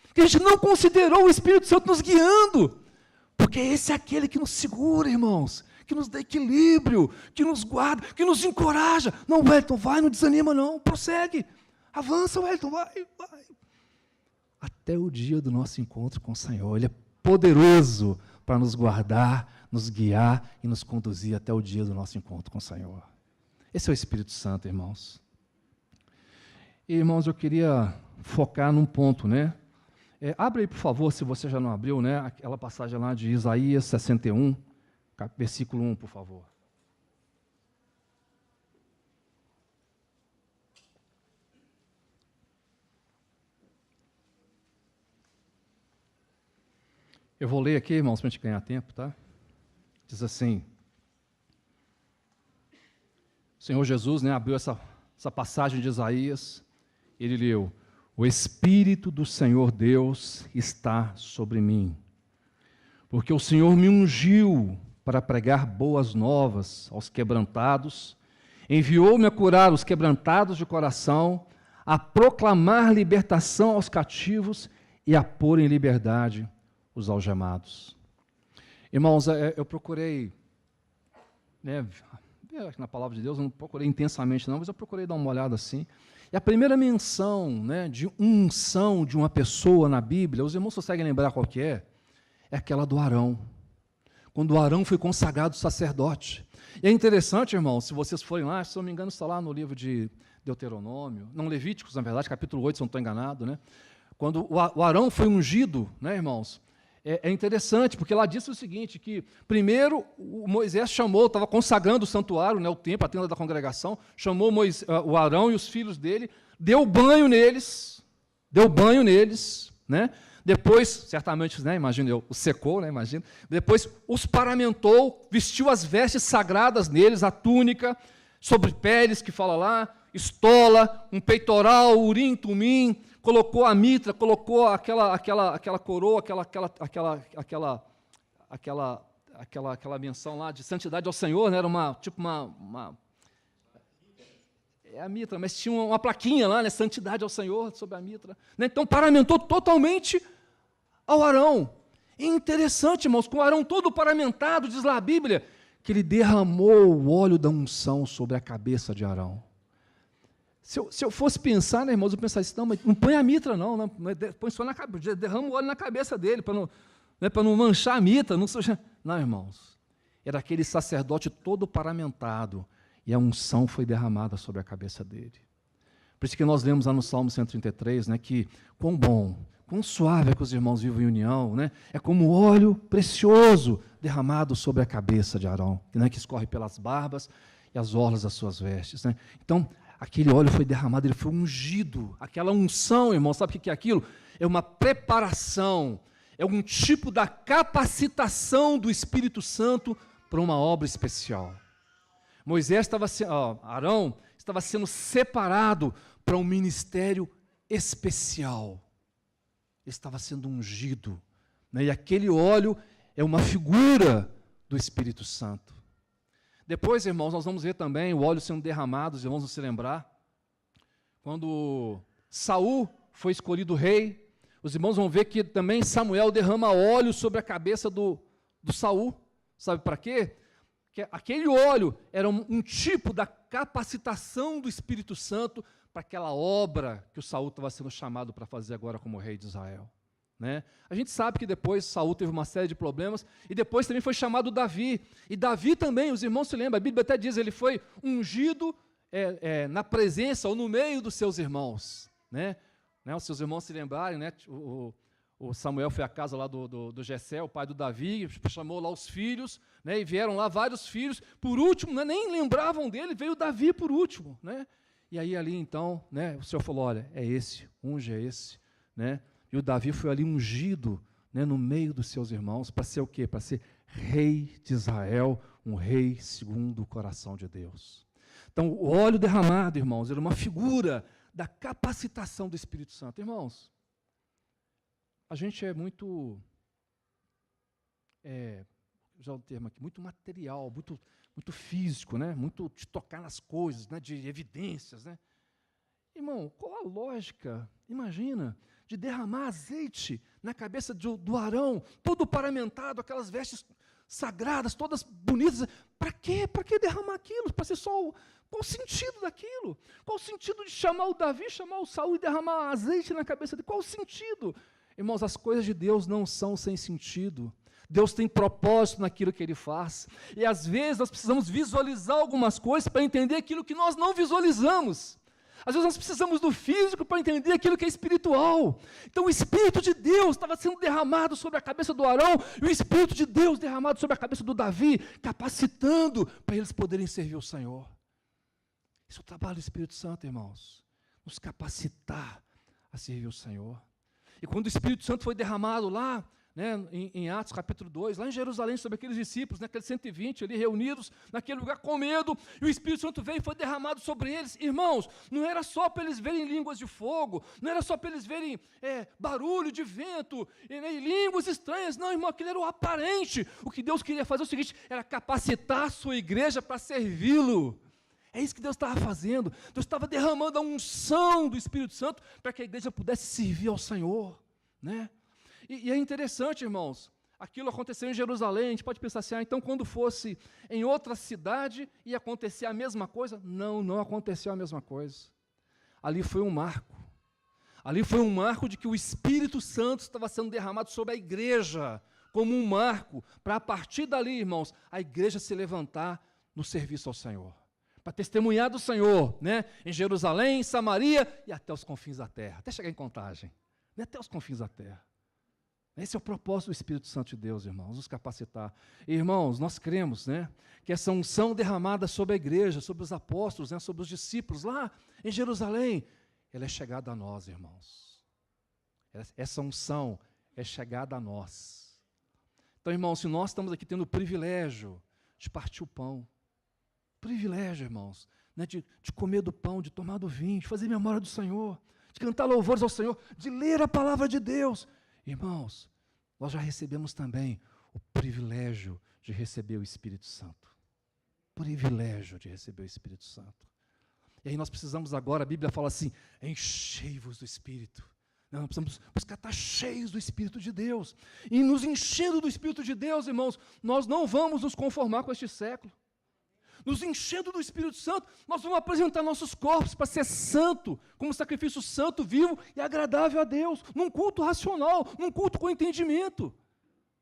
[SPEAKER 1] porque a gente não considerou o Espírito Santo nos guiando, porque esse é aquele que nos segura, irmãos, que nos dá equilíbrio, que nos guarda, que nos encoraja. Não, Wellington, vai, não desanima não, prossegue, avança, Wellington, vai. Até o dia do nosso encontro com o Senhor, Ele é poderoso para nos guardar, nos guiar e nos conduzir até o dia do nosso encontro com o Senhor. Esse é o Espírito Santo, irmãos. E, irmãos, eu queria focar num ponto, né? Abre aí, por favor, se você já não abriu, né? Aquela passagem lá de Isaías 61, versículo 1, por favor. Eu vou ler aqui, irmãos, para a gente ganhar tempo, tá? Diz assim, o Senhor Jesus, né, abriu essa passagem de Isaías, ele leu, o Espírito do Senhor Deus está sobre mim, porque o Senhor me ungiu para pregar boas novas aos quebrantados, enviou-me a curar os quebrantados de coração, a proclamar libertação aos cativos e a pôr em liberdade os algemados. Irmãos, eu procurei, né, na palavra de Deus, eu não procurei intensamente não, mas eu procurei dar uma olhada assim. E a primeira menção, né, de unção de uma pessoa na Bíblia, os irmãos conseguem lembrar qual que é? É aquela do Arão. Quando Arão foi consagrado sacerdote. E é interessante, irmãos, se vocês forem lá, se eu não me engano, está lá no livro de Deuteronômio, não, Levíticos, na verdade, capítulo 8, se eu não estou enganado, né? Quando o Arão foi ungido, né, irmãos, é interessante, porque lá diz o seguinte, que primeiro o Moisés chamou, estava consagrando o santuário, né, o templo, a tenda da congregação, chamou o Arão e os filhos dele, deu banho neles, né? Depois, certamente, né, imagino eu, os secou, né, imagino. Depois os paramentou, vestiu as vestes sagradas neles, a túnica, sobre peles, que fala lá, estola, um peitoral, urim, tumim, colocou a mitra, colocou aquela coroa, aquela menção lá de santidade ao Senhor, né, era é a mitra, mas tinha uma plaquinha lá, né, santidade ao Senhor, sobre a mitra. Né, então, paramentou totalmente ao Arão. É interessante, irmãos, com o Arão todo paramentado, diz lá a Bíblia, que ele derramou o óleo da unção sobre a cabeça de Arão. Se eu fosse pensar, né, irmãos, eu pensaria assim, não põe a mitra, não, põe só na cabeça, derrama o óleo na cabeça dele, para não manchar a mitra, não, irmãos, era aquele sacerdote todo paramentado, e a unção foi derramada sobre a cabeça dele. Por isso que nós lemos lá no Salmo 133, né, que quão bom, quão suave é que os irmãos vivem em união, né? É como óleo precioso derramado sobre a cabeça de Arão, né, que escorre pelas barbas e as orlas das suas vestes. Né? Então, aquele óleo foi derramado, ele foi ungido. Aquela unção, irmão, sabe o que é aquilo? É uma preparação, é um tipo da capacitação do Espírito Santo para uma obra especial. Arão estava sendo separado para um ministério especial. Estava sendo ungido. Né? E aquele óleo é uma figura do Espírito Santo. Depois, irmãos, nós vamos ver também o óleo sendo derramado, os irmãos vão se lembrar. Quando Saul foi escolhido rei, os irmãos vão ver que também Samuel derrama óleo sobre a cabeça do Saul. Sabe para quê? Que aquele óleo era um tipo da capacitação do Espírito Santo para aquela obra que o Saul estava sendo chamado para fazer agora como rei de Israel. Né? A gente sabe que depois Saul teve uma série de problemas, e depois também foi chamado Davi. E Davi também, os irmãos se lembram, a Bíblia até diz, ele foi ungido na presença ou no meio dos seus irmãos. Né? Os seus irmãos se lembrarem, né? O Samuel foi à casa lá do Jessé, o pai do Davi, chamou lá os filhos, né? E vieram lá vários filhos. Por último, né? Nem lembravam dele, veio Davi por último. Né? E aí ali então, né? O Senhor falou, olha, é esse, unge é esse. Né? E o Davi foi ali ungido, né, no meio dos seus irmãos, para ser o quê? Para ser rei de Israel, um rei segundo o coração de Deus. Então, o óleo derramado, irmãos, era uma figura da capacitação do Espírito Santo. Irmãos, a gente é muito, já o termo aqui, muito material, muito físico, né? Muito de tocar nas coisas, né? De evidências. Né? Irmão, qual a lógica, imagina, de derramar azeite na cabeça do Arão, todo paramentado, aquelas vestes sagradas, todas bonitas? Para quê? Para que derramar aquilo? Para ser só qual o sentido daquilo? Qual o sentido de chamar o Davi, chamar o Saul e derramar azeite na cabeça dele? Qual o sentido? Irmãos, as coisas de Deus não são sem sentido. Deus tem propósito naquilo que Ele faz. E às vezes nós precisamos visualizar algumas coisas para entender aquilo que nós não visualizamos. Às vezes nós precisamos do físico para entender aquilo que é espiritual. Então o Espírito de Deus estava sendo derramado sobre a cabeça do Arão, e o Espírito de Deus derramado sobre a cabeça do Davi, capacitando para eles poderem servir o Senhor. Esse é o trabalho do Espírito Santo, irmãos. Nos capacitar a servir o Senhor. E quando o Espírito Santo foi derramado lá, né, em Atos capítulo 2, lá em Jerusalém, sobre aqueles discípulos, né, aqueles 120 ali reunidos naquele lugar com medo, e o Espírito Santo veio e foi derramado sobre eles. Irmãos, não era só para eles verem línguas de fogo, não era só para eles verem barulho de vento, e línguas estranhas, não, irmão, aquilo era o aparente. O que Deus queria fazer é o seguinte, era capacitar a sua igreja para servi-lo. É isso que Deus estava fazendo. Deus estava derramando a unção do Espírito Santo para que a igreja pudesse servir ao Senhor. Né? E é interessante, irmãos, Aquilo aconteceu em Jerusalém, a gente pode pensar assim, então quando fosse em outra cidade ia acontecer a mesma coisa? Não, não aconteceu a mesma coisa. Ali foi um marco. Ali foi um marco de que o Espírito Santo estava sendo derramado sobre a igreja, como um marco, para a partir dali, irmãos, a igreja se levantar no serviço ao Senhor. Para testemunhar do Senhor, né? Em Jerusalém, em Samaria e até os confins da terra, até chegar em Contagem, né? Até os confins da terra. Esse é o propósito do Espírito Santo de Deus, irmãos, nos capacitar. E, irmãos, nós cremos, né, que essa unção derramada sobre a igreja, sobre os apóstolos, né, sobre os discípulos, lá em Jerusalém, ela é chegada a nós, irmãos. Essa unção é chegada a nós. Então, irmãos, se nós estamos aqui tendo o privilégio de partir o pão, privilégio, irmãos, né, de comer do pão, de tomar do vinho, de fazer memória do Senhor, de cantar louvores ao Senhor, de ler a palavra de Deus, irmãos, nós já recebemos também o privilégio de receber o Espírito Santo. Privilégio de receber o Espírito Santo. E aí nós precisamos agora, a Bíblia fala assim, enchei-vos do Espírito. Nós precisamos buscar estar cheios do Espírito de Deus. E nos enchendo do Espírito de Deus, irmãos, nós não vamos nos conformar com este século. Nos enchendo do Espírito Santo, nós vamos apresentar nossos corpos para ser santo, como sacrifício santo, vivo e agradável a Deus, num culto racional, num culto com entendimento.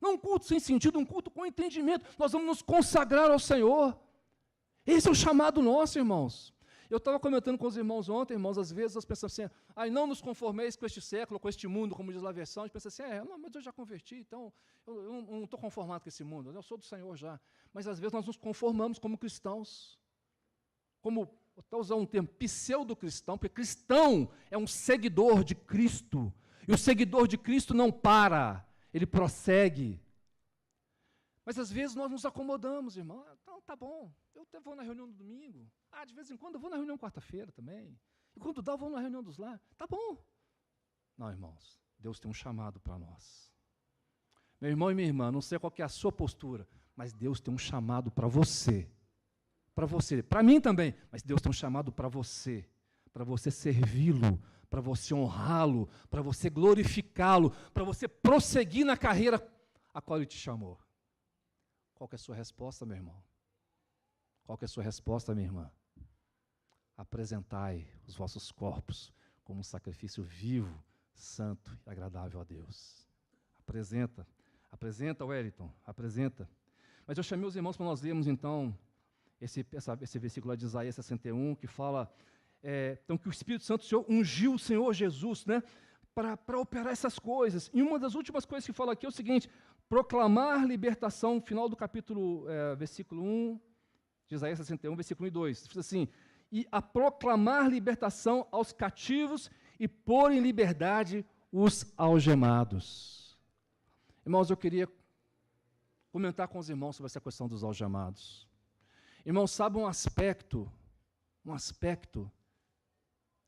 [SPEAKER 1] Não um culto sem sentido, um culto com entendimento. Nós vamos nos consagrar ao Senhor. Esse é o chamado nosso, irmãos. Eu estava comentando com os irmãos ontem, irmãos, às vezes nós pensamos assim, não nos conformeis com este século, com este mundo, como diz lá a versão, a gente pensa assim, não, mas eu já converti, então eu não estou conformado com esse mundo, eu sou do Senhor já. Mas às vezes nós nos conformamos como cristãos, como, estou usando um termo, pseudo-cristão, porque cristão é um seguidor de Cristo, e o seguidor de Cristo não para, ele prossegue. Mas às vezes nós nos acomodamos, irmão. Então, tá bom, eu até vou na reunião do domingo. De vez em quando eu vou na reunião quarta-feira também. E quando dá, eu vou na reunião dos lar. Tá bom. Não, irmãos, Deus tem um chamado para nós. Meu irmão e minha irmã, não sei qual que é a sua postura, mas Deus tem um chamado para você. Para você, para mim também, mas Deus tem um chamado para você servi-lo, para você honrá-lo, para você glorificá-lo, para você prosseguir na carreira a qual Ele te chamou. Qual que é a sua resposta, meu irmão? Qual que é a sua resposta, minha irmã? Apresentai os vossos corpos como um sacrifício vivo, santo e agradável a Deus. Apresenta, Wellington, apresenta. Mas eu chamei os irmãos para nós lermos, então, esse versículo de Isaías 61, que fala, então, que o Espírito Santo do Senhor ungiu o Senhor Jesus, né, para operar essas coisas. E uma das últimas coisas que fala aqui é o seguinte, proclamar libertação, final do capítulo, versículo 1, de Isaías 61, versículo 1 e 2. Diz assim, e a proclamar libertação aos cativos e pôr em liberdade os algemados. Irmãos, eu queria comentar com os irmãos sobre essa questão dos algemados. Irmãos, sabe um aspecto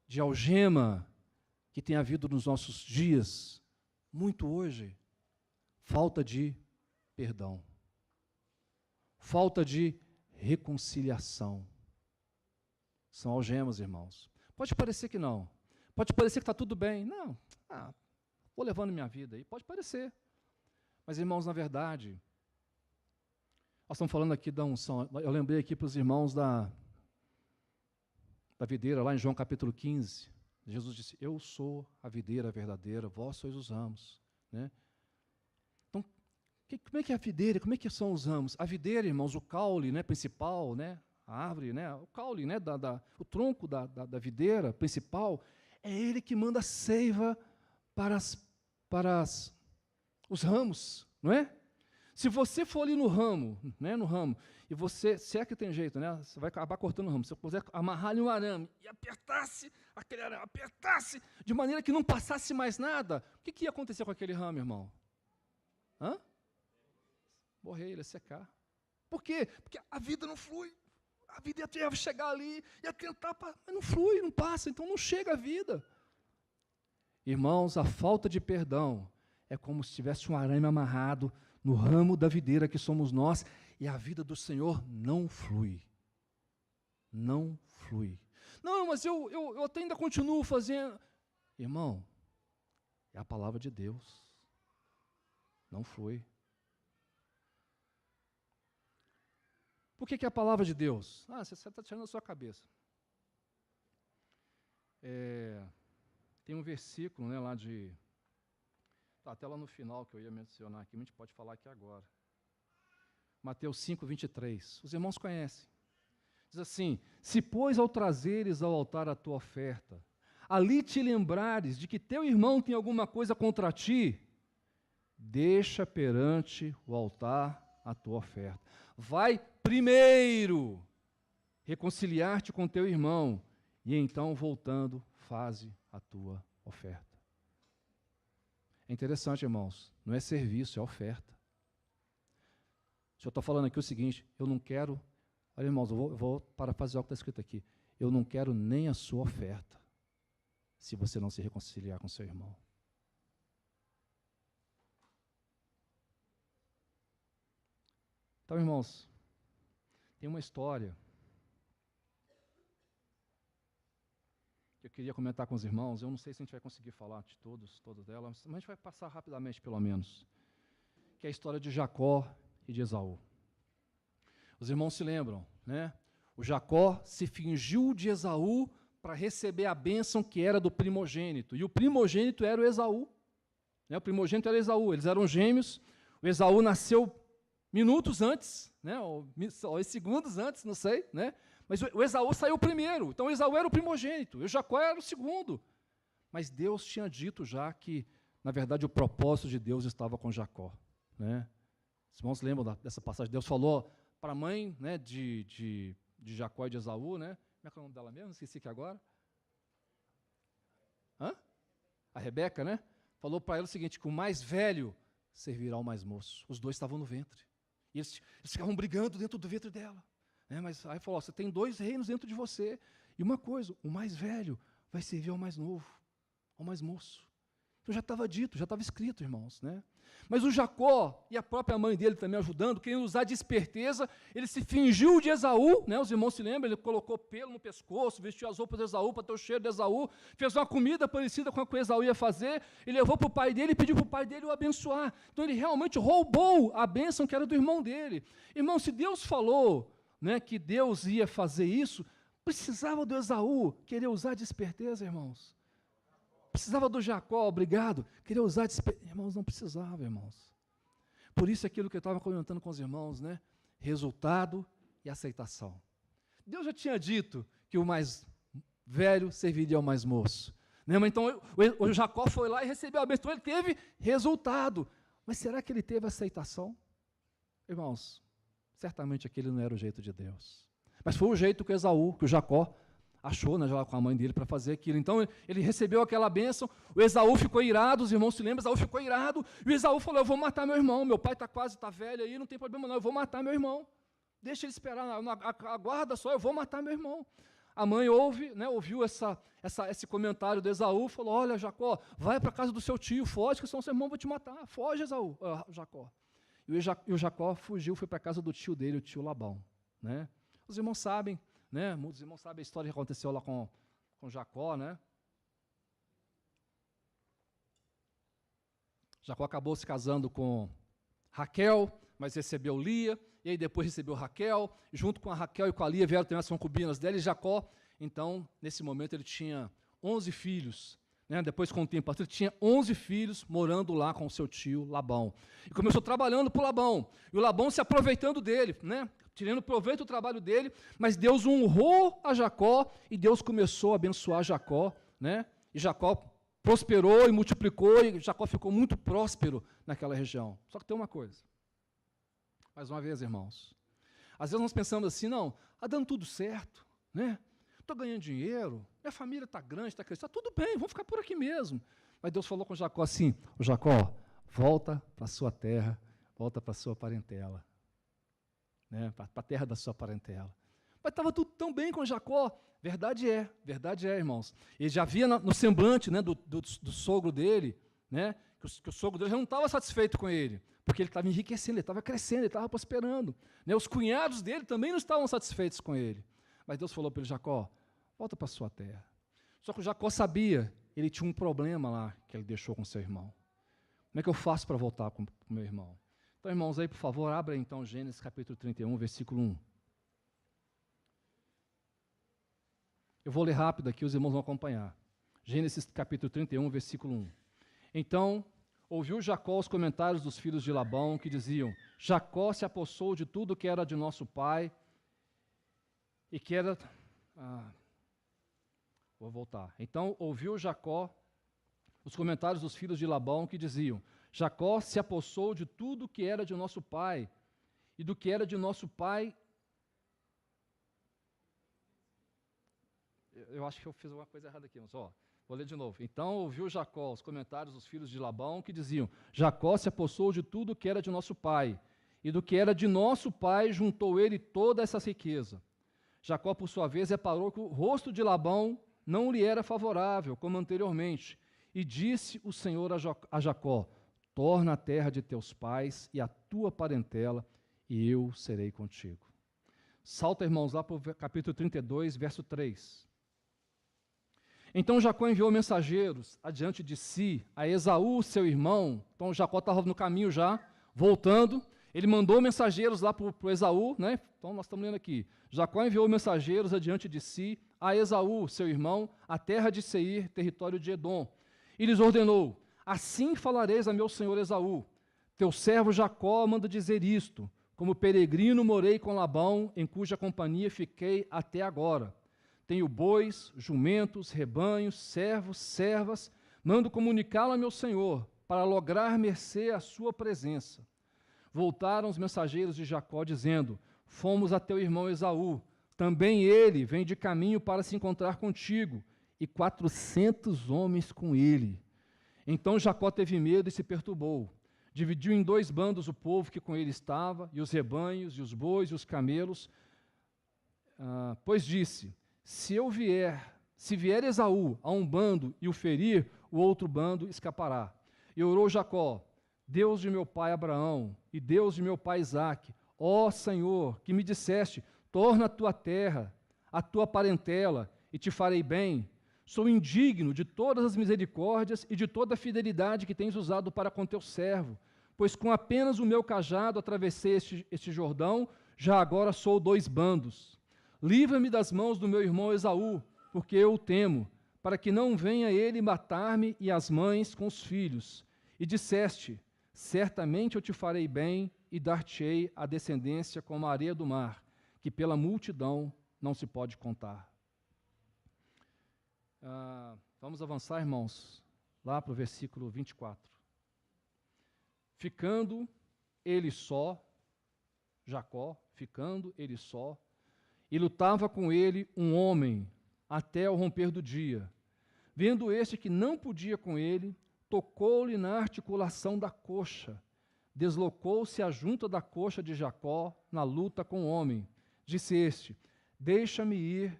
[SPEAKER 1] de algema que tem havido nos nossos dias, muito hoje? Falta de perdão. Falta de reconciliação. São algemas, irmãos. Pode parecer que não. Pode parecer que está tudo bem. Não. Vou levando minha vida aí. Pode parecer. Mas, irmãos, na verdade, nós estamos falando aqui da unção. Eu lembrei aqui para os irmãos da videira, lá em João capítulo 15. Jesus disse, eu sou a videira verdadeira, vós sois os ramos. Né? Então, como é que é a videira? Como é que são os ramos? A videira, irmãos, o caule, né, principal, né, a árvore, né, o caule, né, o tronco da videira principal, é ele que manda a seiva para os ramos, não é? Se você for ali no ramo, e você, se é que tem jeito, né, você vai acabar cortando o ramo, se você puder amarrar ali um arame e apertasse aquele arame, de maneira que não passasse mais nada, o que ia acontecer com aquele ramo, irmão? Morrer, ele ia secar. Por quê? Porque a vida não flui. A vida ia chegar ali, ia tentar, mas não flui, não passa, então não chega a vida. Irmãos, a falta de perdão é como se tivesse um arame amarrado no ramo da videira que somos nós, e a vida do Senhor não flui. Não flui. Não, mas eu até ainda continuo fazendo. Irmão, é a palavra de Deus. Não flui. Por que é a palavra de Deus? Você está tirando da sua cabeça. Tem um versículo, né, lá de... Tá, até lá no final que eu ia mencionar aqui, a gente pode falar aqui agora. Mateus 5, 23. Os irmãos conhecem. Diz assim: se, pois, ao trazeres ao altar a tua oferta, ali te lembrares de que teu irmão tem alguma coisa contra ti, deixa perante o altar a tua oferta. Vai primeiro reconciliar-te com teu irmão, e então, voltando, faze a tua oferta. É interessante, irmãos, não é serviço, é oferta. Eu estou falando aqui o seguinte, eu não quero... Olha, irmãos, eu vou parafrasear o que está escrito aqui. Eu não quero nem a sua oferta, se você não se reconciliar com seu irmão. Então, irmãos, tem uma história que eu queria comentar com os irmãos. Eu não sei se a gente vai conseguir falar de todas delas, mas a gente vai passar rapidamente, pelo menos. Que é a história de Jacó e de Esaú. Os irmãos se lembram, né? O Jacó se fingiu de Esaú para receber a bênção que era do primogênito. E o primogênito era o Esaú. Né? O primogênito era Esaú. Eles eram gêmeos. O Esaú nasceu minutos antes, né? ou segundos antes, não sei. Né? Mas o Esaú saiu primeiro. Então o Esaú era o primogênito. E o Jacó era o segundo. Mas Deus tinha dito já que, na verdade, o propósito de Deus estava com Jacó. Né? Os irmãos lembram dessa passagem? Deus falou para a mãe, né, de Jacó e de Esaú, né? Como é que é o nome dela mesmo? Esqueci aqui agora. A Rebeca, né? Falou para ela o seguinte, que o mais velho servirá ao mais moço. Os dois estavam no ventre. E eles ficavam brigando dentro do ventre dela. Né? Mas aí falou, você tem 2 reinos dentro de você. E uma coisa, o mais velho vai servir ao mais novo, ao mais moço. Então já estava dito, já estava escrito, irmãos. Né? Mas o Jacó e a própria mãe dele também ajudando, querendo usar de esperteza, ele se fingiu de Esaú, né? Os irmãos se lembram, ele colocou pelo no pescoço, vestiu as roupas de Esaú para ter o cheiro de Esaú, fez uma comida parecida com a que o Esaú ia fazer, e levou para o pai dele e pediu para o pai dele o abençoar. Então ele realmente roubou a bênção que era do irmão dele. Irmão, se Deus falou, né, que Deus ia fazer isso, precisava do Esaú querer usar de esperteza, irmãos. Precisava do Jacó, obrigado, queria usar de... Irmãos, não precisava, irmãos. Por isso aquilo que eu estava comentando com os irmãos, né? Resultado e aceitação. Deus já tinha dito que o mais velho serviria ao mais moço. Né? Mas então o Jacó foi lá e recebeu a bênção. Então ele teve resultado. Mas será que ele teve aceitação? Irmãos, certamente aquele não era o jeito de Deus. Mas foi o jeito que Esaú, que o Jacó achou, né, já com a mãe dele para fazer aquilo. Então ele recebeu aquela bênção, o Esaú ficou irado, os irmãos se lembram, Esaú ficou irado, e o Esaú falou, eu vou matar meu irmão, meu pai está velho aí, não tem problema não, eu vou matar meu irmão. Deixa ele esperar, aguarda só, eu vou matar meu irmão. A mãe ouviu esse comentário do Esaú, falou, olha, Jacó, vai para a casa do seu tio, foge, que senão seu irmão vai te matar. Foge, Jacó. E o Jacó fugiu, foi para a casa do tio dele, o tio Labão. Né? Os irmãos sabem, né? Muitos irmãos sabem a história que aconteceu lá com Jacó, né? Jacó acabou se casando com Raquel, mas recebeu Lia, e aí depois recebeu Raquel, e junto com a Raquel e com a Lia vieram também as concubinas dela, e Jacó, então, nesse momento, ele tinha 11 filhos. Né? Depois, com o tempo, ele tinha 11 filhos morando lá com o seu tio Labão. E começou trabalhando para o Labão, e o Labão se aproveitando dele, né? Tirando proveito do trabalho dele, mas Deus honrou a Jacó, e Deus começou a abençoar Jacó, né? E Jacó prosperou e multiplicou, e Jacó ficou muito próspero naquela região. Só que tem uma coisa, mais uma vez, irmãos, às vezes nós pensamos assim, não, está dando tudo certo, né? Estou ganhando dinheiro, minha família está grande, está crescendo, está tudo bem, vamos ficar por aqui mesmo. Mas Deus falou com Jacó assim, Jacó, volta para a sua terra, volta para a sua parentela. Né, para a terra da sua parentela. Mas estava tudo tão bem com Jacó. Verdade é, irmãos. Ele já via no semblante, né, do sogro dele, né, que o sogro dele já não estava satisfeito com ele, porque ele estava enriquecendo, ele estava crescendo, ele estava prosperando. Né, os cunhados dele também não estavam satisfeitos com ele. Mas Deus falou para ele, Jacó, volta para a sua terra. Só que o Jacó sabia, ele tinha um problema lá que ele deixou com seu irmão. Como é que eu faço para voltar com o meu irmão? Então, irmãos, aí, por favor, abra então Gênesis capítulo 31, versículo 1. Eu vou ler rápido aqui, os irmãos vão acompanhar. Gênesis capítulo 31, versículo 1. Então, ouviu Jacó os comentários dos filhos de Labão, que diziam: Jacó se apossou de tudo que era de nosso pai, e que era... vou voltar. Então, ouviu Jacó os comentários dos filhos de Labão, que diziam: Jacó se apossou de tudo que era de nosso pai, e do que era de nosso pai... Eu acho que eu fiz alguma coisa errada aqui, mas vou ler de novo. Então ouviu Jacó os comentários dos filhos de Labão, que diziam: Jacó se apossou de tudo que era de nosso pai, e do que era de nosso pai juntou ele toda essa riqueza. Jacó, por sua vez, reparou que o rosto de Labão não lhe era favorável, como anteriormente, e disse o Senhor a Jacó: torna a terra de teus pais e a tua parentela, e eu serei contigo. Salta, irmãos, lá para o capítulo 32, verso 3. Então Jacó enviou mensageiros adiante de si a Esaú, seu irmão. Então Jacó estava no caminho já, voltando. Ele mandou mensageiros lá para o Esaú, né? Então nós estamos lendo aqui. Jacó enviou mensageiros adiante de si a Esaú, seu irmão, a terra de Seir, território de Edom. E lhes ordenou: assim falareis a meu senhor Esaú: teu servo Jacó manda dizer isto: como peregrino morei com Labão, em cuja companhia fiquei até agora. Tenho bois, jumentos, rebanhos, servos, servas, mando comunicá-lo a meu senhor, para lograr mercê à sua presença. Voltaram os mensageiros de Jacó, dizendo: fomos a teu irmão Esaú, também ele vem de caminho para se encontrar contigo, e 400 homens com ele. Então Jacó teve medo e se perturbou. Dividiu em 2 bandos o povo que com ele estava, e os rebanhos, e os bois, e os camelos, pois disse: se vier Esaú a um bando e o ferir, o outro bando escapará. E orou Jacó: Deus de meu pai Abraão e Deus de meu pai Isaque, ó Senhor, que me disseste: torna a tua terra, a tua parentela, e te farei bem. Sou indigno de todas as misericórdias e de toda a fidelidade que tens usado para com teu servo, pois com apenas o meu cajado atravessei este Jordão, já agora sou 2 bandos. Livra-me das mãos do meu irmão Esaú, porque eu o temo, para que não venha ele matar-me e as mães com os filhos. E disseste: certamente eu te farei bem e dar-te-ei a descendência como a areia do mar, que pela multidão não se pode contar. Vamos avançar, irmãos, lá para o versículo 24. Ficando ele só, Jacó, ficando ele só, e lutava com ele um homem até o romper do dia. Vendo este que não podia com ele, tocou-lhe na articulação da coxa. Deslocou-se a junta da coxa de Jacó na luta com o homem. Disse este: deixa-me ir,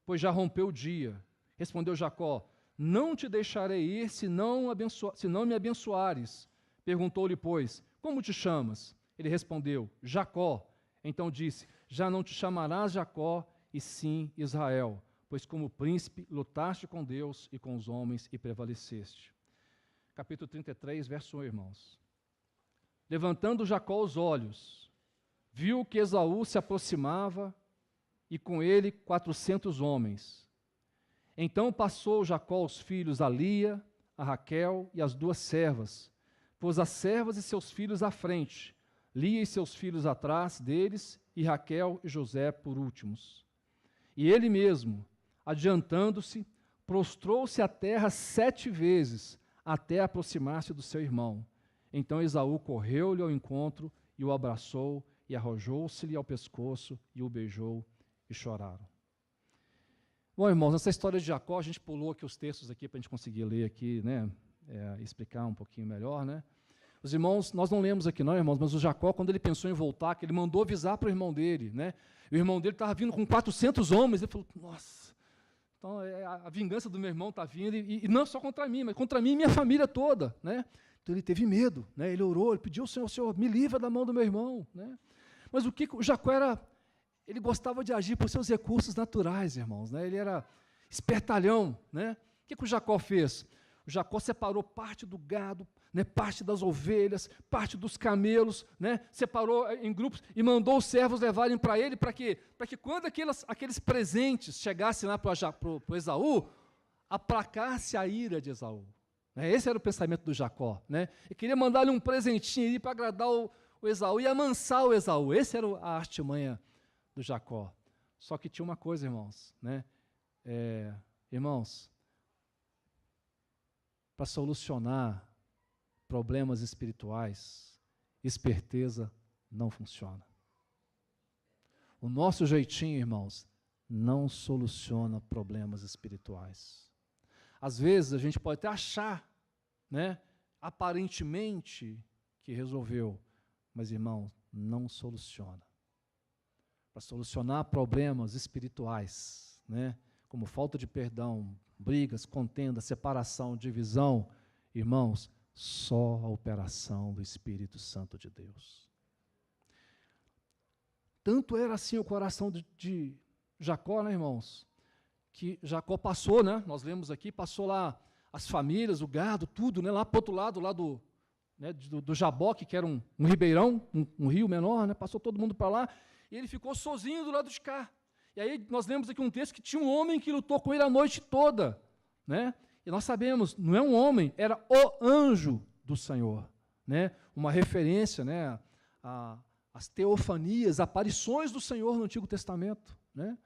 [SPEAKER 1] pois já rompeu o dia. Respondeu Jacó: não te deixarei ir se não me abençoares. Perguntou-lhe, pois: como te chamas? Ele respondeu: Jacó. Então disse: já não te chamarás Jacó, e sim Israel, pois como príncipe lutaste com Deus e com os homens e prevaleceste. Capítulo 33, verso 1, irmãos. Levantando Jacó os olhos, viu que Esaú se aproximava, e com ele 400 homens. Então passou Jacó os filhos a Lia, a Raquel e as 2 servas, pôs as servas e seus filhos à frente, Lia e seus filhos atrás deles, e Raquel e José por últimos. E ele mesmo, adiantando-se, prostrou-se à terra 7 vezes, até aproximar-se do seu irmão. Então Esaú correu-lhe ao encontro, e o abraçou, e arrojou-se-lhe ao pescoço, e o beijou, e choraram. Bom, irmãos, nessa história de Jacó, a gente pulou aqui os textos aqui para a gente conseguir ler aqui, né, explicar um pouquinho melhor, né? Os irmãos, nós não lemos aqui não, irmãos, mas o Jacó, quando ele pensou em voltar, que ele mandou avisar para o irmão dele, né? E o irmão dele estava vindo com 400 homens, ele falou: nossa, então a vingança do meu irmão está vindo, e não só contra mim, mas contra mim e minha família toda, né? Então ele teve medo, né? Ele orou, ele pediu ao Senhor, me livra da mão do meu irmão, né? Mas o que o Jacó era? Ele gostava de agir por seus recursos naturais, irmãos, né? Ele era espertalhão, né? O que o Jacó fez? Jacó separou parte do gado, né, parte das ovelhas, parte dos camelos, né, separou em grupos e mandou os servos levarem para ele, para quê? Para que quando aqueles presentes chegassem lá para o Esaú, aplacasse a ira de Esaú. Esse era o pensamento do Jacó. Né? Ele queria mandar-lhe um presentinho para agradar o Esaú e amansar o Esaú. Essa era a artimanha do Jacó. Só que tinha uma coisa, irmãos. Né? Irmãos, para solucionar problemas espirituais, esperteza não funciona. O nosso jeitinho, irmãos, não soluciona problemas espirituais. Às vezes a gente pode até achar, né, aparentemente que resolveu, mas, irmãos, não soluciona. Para solucionar problemas espirituais, né, como falta de perdão, brigas, contenda, separação, divisão, irmãos, só a operação do Espírito Santo de Deus. Tanto era assim o coração de Jacó, né, irmãos, que Jacó passou, né, nós lemos aqui, passou lá as famílias, o gado, tudo, né, lá para o outro lado, lá do Jaboque, que era um ribeirão, um rio menor, né, passou todo mundo para lá, e ele ficou sozinho do lado de cá. E aí nós lemos aqui um texto que tinha um homem que lutou com ele a noite toda, né? E nós sabemos, não é um homem, era o anjo do Senhor, né? Uma referência, né, às teofanias, aparições do Senhor no Antigo Testamento, né?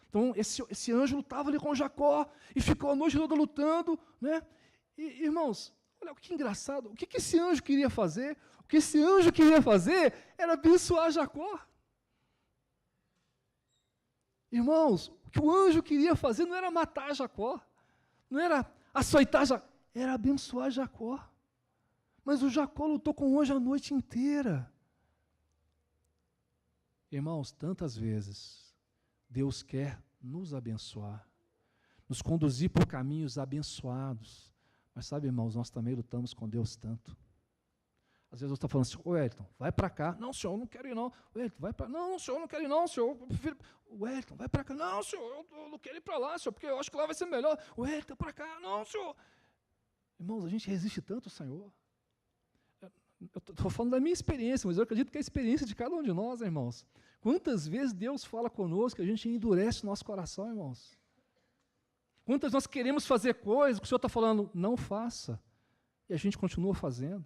[SPEAKER 1] Então esse anjo lutava ali com Jacó e ficou a noite toda lutando, né? E, irmãos, olha que engraçado, o que esse anjo queria fazer? O que esse anjo queria fazer era abençoar Jacó. Irmãos, o que o anjo queria fazer não era matar Jacó, não era açoitar Jacó, era abençoar Jacó. Mas o Jacó lutou com o anjo a noite inteira. Irmãos, tantas vezes Deus quer nos abençoar, nos conduzir por caminhos abençoados. Mas sabe, irmãos, nós também lutamos com Deus tanto. Às vezes você está falando assim, Wellington, vai para cá. Não, senhor, eu não quero ir não. Wellington, vai para... Não, senhor, eu não quero ir não, senhor. Eu prefiro... Wellington, vai para cá. Não, senhor, eu não quero ir para lá, senhor, porque eu acho que lá vai ser melhor. Wellington, para cá. Não, senhor. Irmãos, a gente resiste tanto ao Senhor. Eu estou falando da minha experiência, mas eu acredito que é a experiência de cada um de nós, irmãos. Quantas vezes Deus fala conosco, a gente endurece o nosso coração, irmãos. Quantas nós queremos fazer coisas que o Senhor está falando, não faça, e a gente continua fazendo.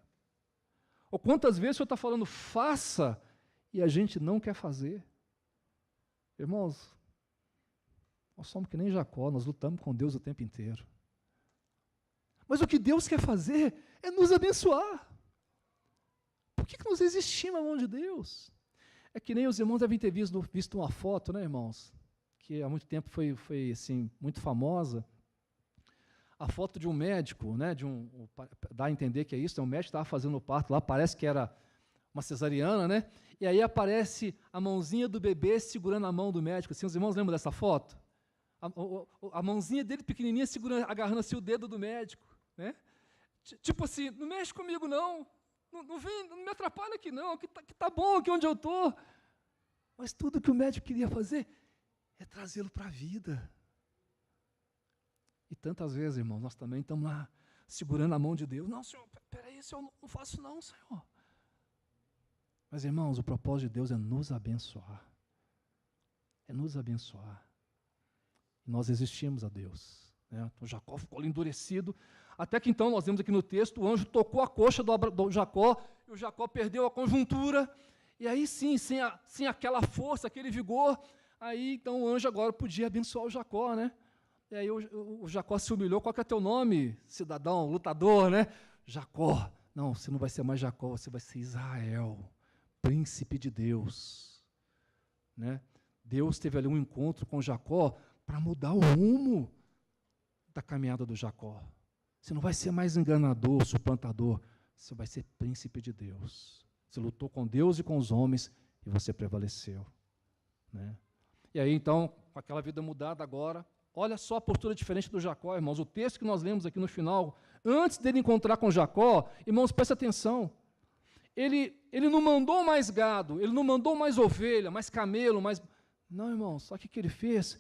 [SPEAKER 1] Ou quantas vezes o Senhor está falando, faça, e a gente não quer fazer. Irmãos, nós somos que nem Jacó, nós lutamos com Deus o tempo inteiro. Mas o que Deus quer fazer é nos abençoar. Por que nós resistimos à mão de Deus? É que nem os irmãos devem ter visto uma foto, né, irmãos? Que há muito tempo foi assim, muito famosa. A foto de um médico, né, dá a entender que é isso, um médico estava fazendo o parto lá, parece que era uma cesariana, né? E aí aparece a mãozinha do bebê segurando a mão do médico. Assim, os irmãos lembram dessa foto? A mãozinha dele pequenininha segurando, agarrando assim o dedo do médico, né? Tipo assim, não mexe comigo não, não me atrapalha aqui não, que tá bom aqui onde eu estou. Mas tudo que o médico queria fazer é trazê-lo para a vida. E tantas vezes, irmãos, nós também estamos lá, segurando a mão de Deus. Não, Senhor, peraí, Senhor, não faço não, Senhor. Mas, irmãos, o propósito de Deus é nos abençoar. É nos abençoar. E nós resistimos a Deus. Né? Então, Jacó ficou ali endurecido. Até que então, nós vemos aqui no texto, o anjo tocou a coxa do Jacó, e o Jacó perdeu a conjuntura. E aí sim, sem aquela força, aquele vigor, aí então o anjo agora podia abençoar o Jacó, né? E aí o Jacó se humilhou. Qual que é teu nome, cidadão, lutador, né? Jacó. Não, você não vai ser mais Jacó, você vai ser Israel, príncipe de Deus. Né? Deus teve ali um encontro com Jacó para mudar o rumo da caminhada do Jacó. Você não vai ser mais enganador, suplantador, você vai ser príncipe de Deus. Você lutou com Deus e com os homens e você prevaleceu. Né? E aí então, com aquela vida mudada agora, olha só a postura diferente do Jacó, irmãos. O texto que nós lemos aqui no final, antes dele encontrar com Jacó, irmãos, presta atenção. Ele não mandou mais gado, ele não mandou mais ovelha, mais camelo, mais... Não, irmãos, sabe o que ele fez?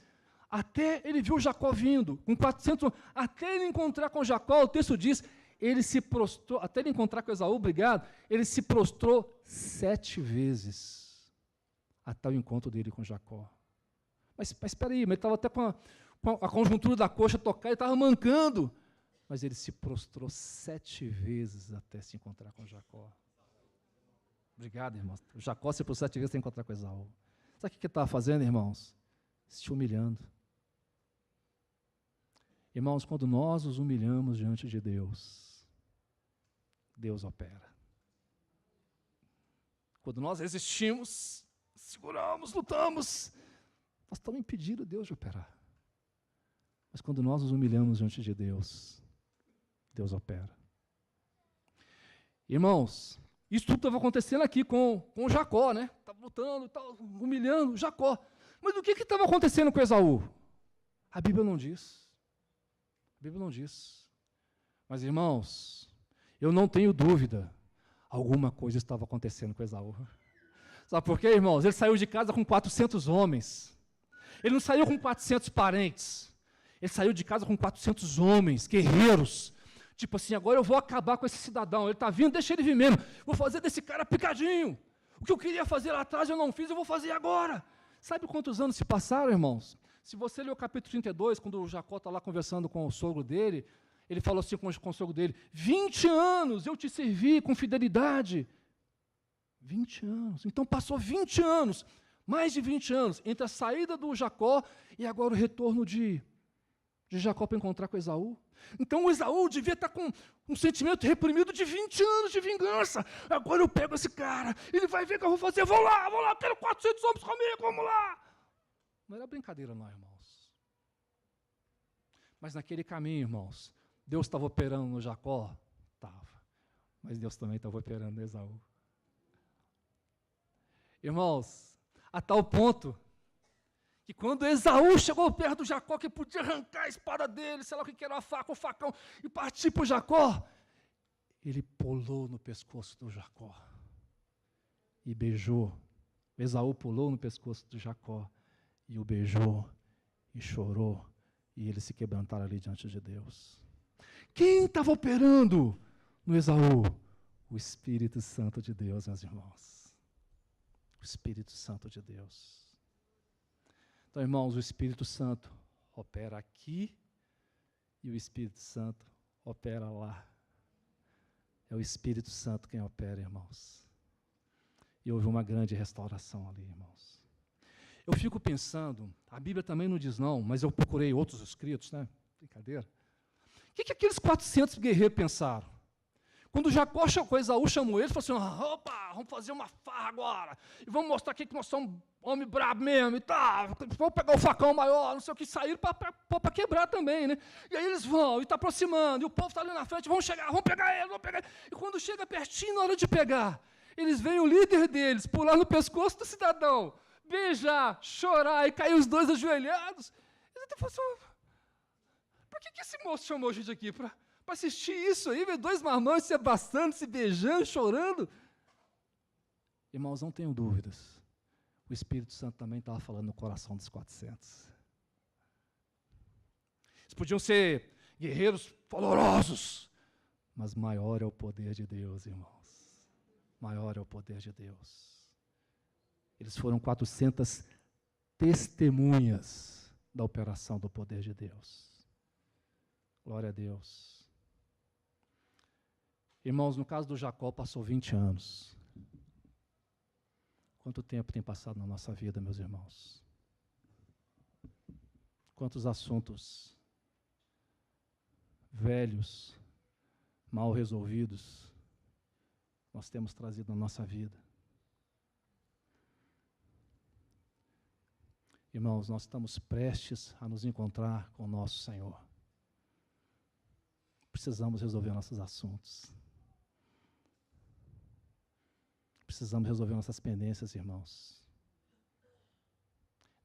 [SPEAKER 1] Até ele viu Jacó vindo, com 400 homens. Até ele encontrar com Jacó, o texto diz, ele se prostrou, até ele encontrar com Esaú, obrigado, ele se prostrou 7 vezes, até o encontro dele com Jacó. Mas espera aí, mas ele estava até com a conjuntura da coxa tocada, ele estava mancando. Mas ele se prostrou 7 vezes até se encontrar com Jacó. Obrigado, irmãos. Jacó se prostrou 7 vezes até encontrar com Esaú. Sabe o que ele estava fazendo, irmãos? Se humilhando. Irmãos, quando nós nos humilhamos diante de Deus, Deus opera. Quando nós resistimos, seguramos, lutamos, nós estamos impedindo Deus de operar. Mas quando nós nos humilhamos diante de Deus, Deus opera. Irmãos, isso tudo estava acontecendo aqui com Jacó, né? Estava lutando, estava humilhando Jacó. Mas o que estava acontecendo com Esaú? A Bíblia não diz. A Bíblia não diz. Mas, irmãos, eu não tenho dúvida, alguma coisa estava acontecendo com Esaú. Sabe por quê, irmãos? Ele saiu de casa com 400 homens. Ele não saiu com 400 parentes. Ele saiu de casa com 400 homens, guerreiros. Tipo assim, agora eu vou acabar com esse cidadão. Ele está vindo, deixa ele vir mesmo. Vou fazer desse cara picadinho. O que eu queria fazer lá atrás eu não fiz, eu vou fazer agora. Sabe quantos anos se passaram, irmãos? Se você ler o capítulo 32, quando o Jacó está lá conversando com o sogro dele, ele falou assim com o sogro dele, 20 anos eu te servi com fidelidade. 20 anos. Então passou 20 anos, mais de 20 anos, entre a saída do Jacó e agora o retorno de Jacó para encontrar com Esaú. Então o Esaú devia estar com um sentimento reprimido de 20 anos de vingança. Agora eu pego esse cara, ele vai ver o que eu vou fazer, vou lá, quero 400 homens comigo, vamos lá. Não era brincadeira não, irmãos. Mas naquele caminho, irmãos, Deus estava operando no Jacó? Estava. Mas Deus também estava operando no Esaú. Irmãos, a tal ponto que quando Esaú chegou perto do Jacó, que podia arrancar a espada dele, sei lá o que era, uma faca, um facão, e partir para o Jacó, ele pulou no pescoço do Jacó e beijou. Esaú pulou no pescoço do Jacó e o beijou e chorou, e eles se quebrantaram ali diante de Deus. Quem estava operando no Esaú? O Espírito Santo de Deus, meus irmãos. O Espírito Santo de Deus. Então, irmãos, o Espírito Santo opera aqui e o Espírito Santo opera lá. É o Espírito Santo quem opera, irmãos. E houve uma grande restauração ali, irmãos. Eu fico pensando, a Bíblia também não diz não, mas eu procurei outros escritos, né? Brincadeira. O que aqueles 400 guerreiros pensaram? Quando Esaú chamou eles, falou assim, opa, vamos fazer uma farra agora, e vamos mostrar aqui que nós somos homem brabo mesmo, e tá, vamos pegar o facão maior, não sei o que, saíram para quebrar também, né? E aí eles vão, e está aproximando, e o povo está ali na frente, vamos pegar ele, e quando chega pertinho, na hora de pegar, eles veem o líder deles pular no pescoço do cidadão, beijar, chorar, e cair os dois ajoelhados. Eles até falam assim, por que esse moço chamou a gente aqui? Para assistir isso aí, ver 2 marmãos se abraçando, se beijando, chorando. Irmãos, não tenham dúvidas. O Espírito Santo também estava falando no coração dos 400. Eles podiam ser guerreiros valorosos, mas maior é o poder de Deus, irmãos. Maior é o poder de Deus. Eles foram 400 testemunhas da operação do poder de Deus. Glória a Deus. Irmãos, no caso do Jacó, passou 20 anos. Quanto tempo tem passado na nossa vida, meus irmãos? Quantos assuntos velhos, mal resolvidos, nós temos trazido na nossa vida? Irmãos, nós estamos prestes a nos encontrar com o nosso Senhor. Precisamos resolver nossos assuntos. Precisamos resolver nossas pendências, irmãos.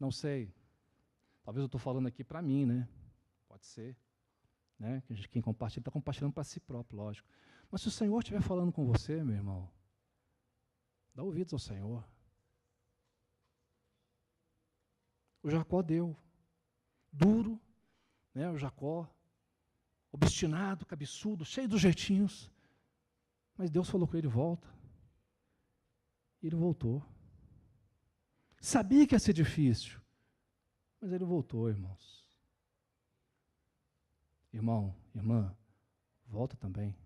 [SPEAKER 1] Não sei, talvez eu estou falando aqui para mim, né? Pode ser. Né? Quem compartilha está compartilhando para si próprio, lógico. Mas se o Senhor estiver falando com você, meu irmão, dá ouvidos ao Senhor. O Jacó deu. duro, né, o Jacó, obstinado, cabeçudo, cheio dos jeitinhos. Mas Deus falou com ele, volta. E ele voltou. Sabia que ia ser difícil, mas ele voltou, irmãos. Irmão, irmã, volta também.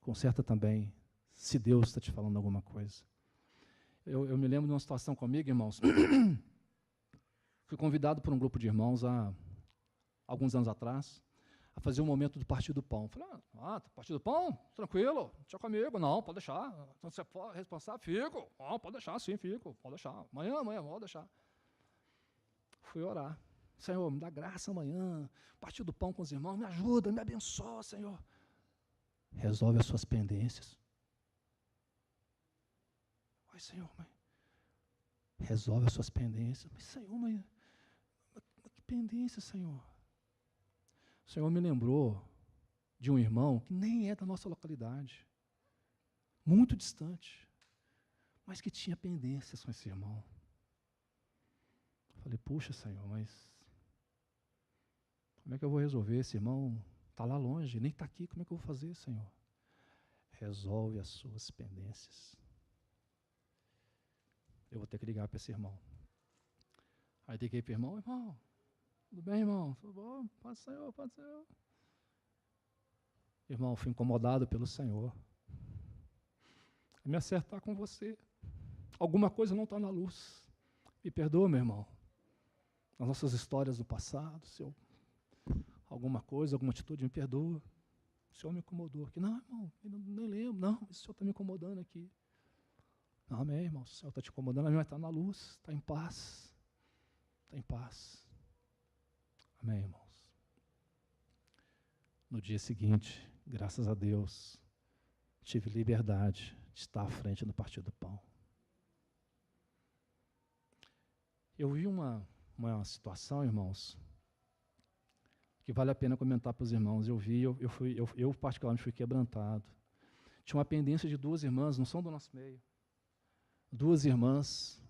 [SPEAKER 1] Conserta também, se Deus está te falando alguma coisa. Eu me lembro de uma situação comigo, irmãos. Fui convidado por um grupo de irmãos há alguns anos atrás a fazer um momento do Partido do Pão. Falei, Partido do Pão? Tranquilo, deixa comigo. Não, pode deixar. Então, você é responsável? Fico. Não, pode deixar, sim, fico. Pode deixar. Amanhã, pode deixar. Fui orar. Senhor, me dá graça amanhã. Partido do Pão com os irmãos, me ajuda, me abençoa, Senhor. Resolve as suas pendências. Ai, Senhor, mãe. Resolve as suas pendências. Mas, Senhor, mãe, que pendência, Senhor? O Senhor me lembrou de um irmão que nem é da nossa localidade, muito distante, mas que tinha pendências com esse irmão. Falei, puxa, Senhor, mas como é que eu vou resolver? Esse irmão está lá longe, nem está aqui, como é que eu vou fazer, Senhor? Resolve as suas pendências. Eu vou ter que ligar para esse irmão. Aí liguei para o irmão, tudo bem, irmão? Tudo bom? Pode Senhor, pode Senhor. Irmão, fui incomodado pelo Senhor. Me acertar com você. Alguma coisa não está na luz. Me perdoa, meu irmão. Nas nossas histórias do passado, se eu, alguma coisa, alguma atitude, me perdoa. O Senhor me incomodou aqui. Não, irmão, eu nem lembro. Não, o Senhor está me incomodando aqui. Não, amém, irmão. O Senhor está te incomodando, mas está na luz, está em paz. Está em paz. Amém, irmãos. No dia seguinte, graças a Deus, tive liberdade de estar à frente do Partido do Pão. Eu vi uma situação, irmãos, que vale a pena comentar para os irmãos. Eu particularmente fui quebrantado. Tinha uma pendência de 2 irmãs, não são do nosso meio. 2 irmãs.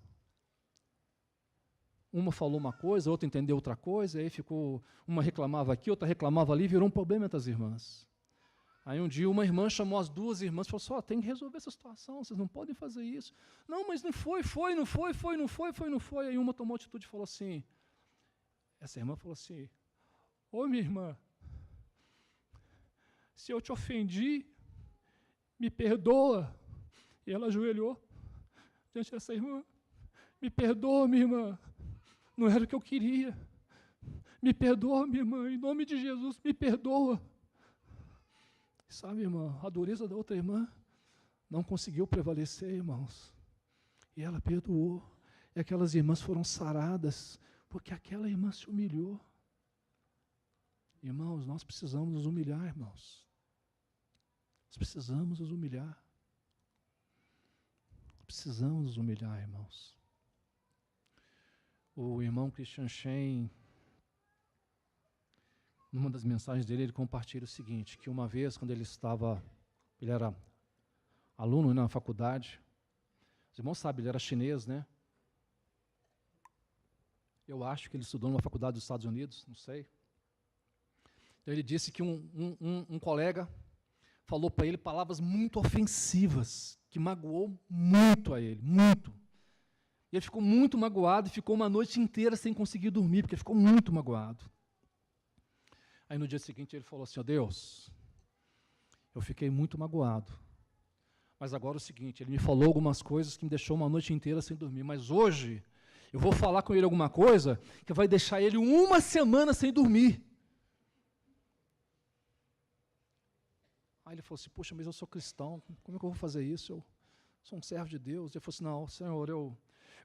[SPEAKER 1] Uma falou uma coisa, outra entendeu outra coisa, aí ficou, uma reclamava aqui, outra reclamava ali, virou um problema entre as irmãs. Aí um dia uma irmã chamou as 2 irmãs e falou assim, tem que resolver essa situação, vocês não podem fazer isso. Não, mas não foi. Aí uma tomou atitude e falou assim, essa irmã falou assim, ô minha irmã, se eu te ofendi, me perdoa. E ela ajoelhou diante dessa irmã, me perdoa, minha irmã. Não era o que eu queria. Me perdoa, minha irmã, em nome de Jesus, me perdoa. Sabe, irmã, a dureza da outra irmã não conseguiu prevalecer, irmãos. E ela perdoou. E aquelas irmãs foram saradas, porque aquela irmã se humilhou. Irmãos, nós precisamos nos humilhar, irmãos. Nós precisamos nos humilhar. Precisamos nos humilhar, irmãos. O irmão Christian Shen, numa das mensagens dele, ele compartilha o seguinte, que uma vez, quando ele era aluno na faculdade, os irmãos sabem, ele era chinês, né? Eu acho que ele estudou numa faculdade dos Estados Unidos, não sei. Então ele disse que um colega falou para ele palavras muito ofensivas, que magoou muito a ele, muito. E ele ficou muito magoado e ficou uma noite inteira sem conseguir dormir, porque ele ficou muito magoado. Aí no dia seguinte ele falou assim, Deus, eu fiquei muito magoado, mas agora é o seguinte, ele me falou algumas coisas que me deixou uma noite inteira sem dormir, mas hoje eu vou falar com ele alguma coisa que vai deixar ele 1 semana sem dormir. Aí ele falou assim, poxa, mas eu sou cristão, como é que eu vou fazer isso? Eu sou um servo de Deus. Ele falou assim, não, Senhor, eu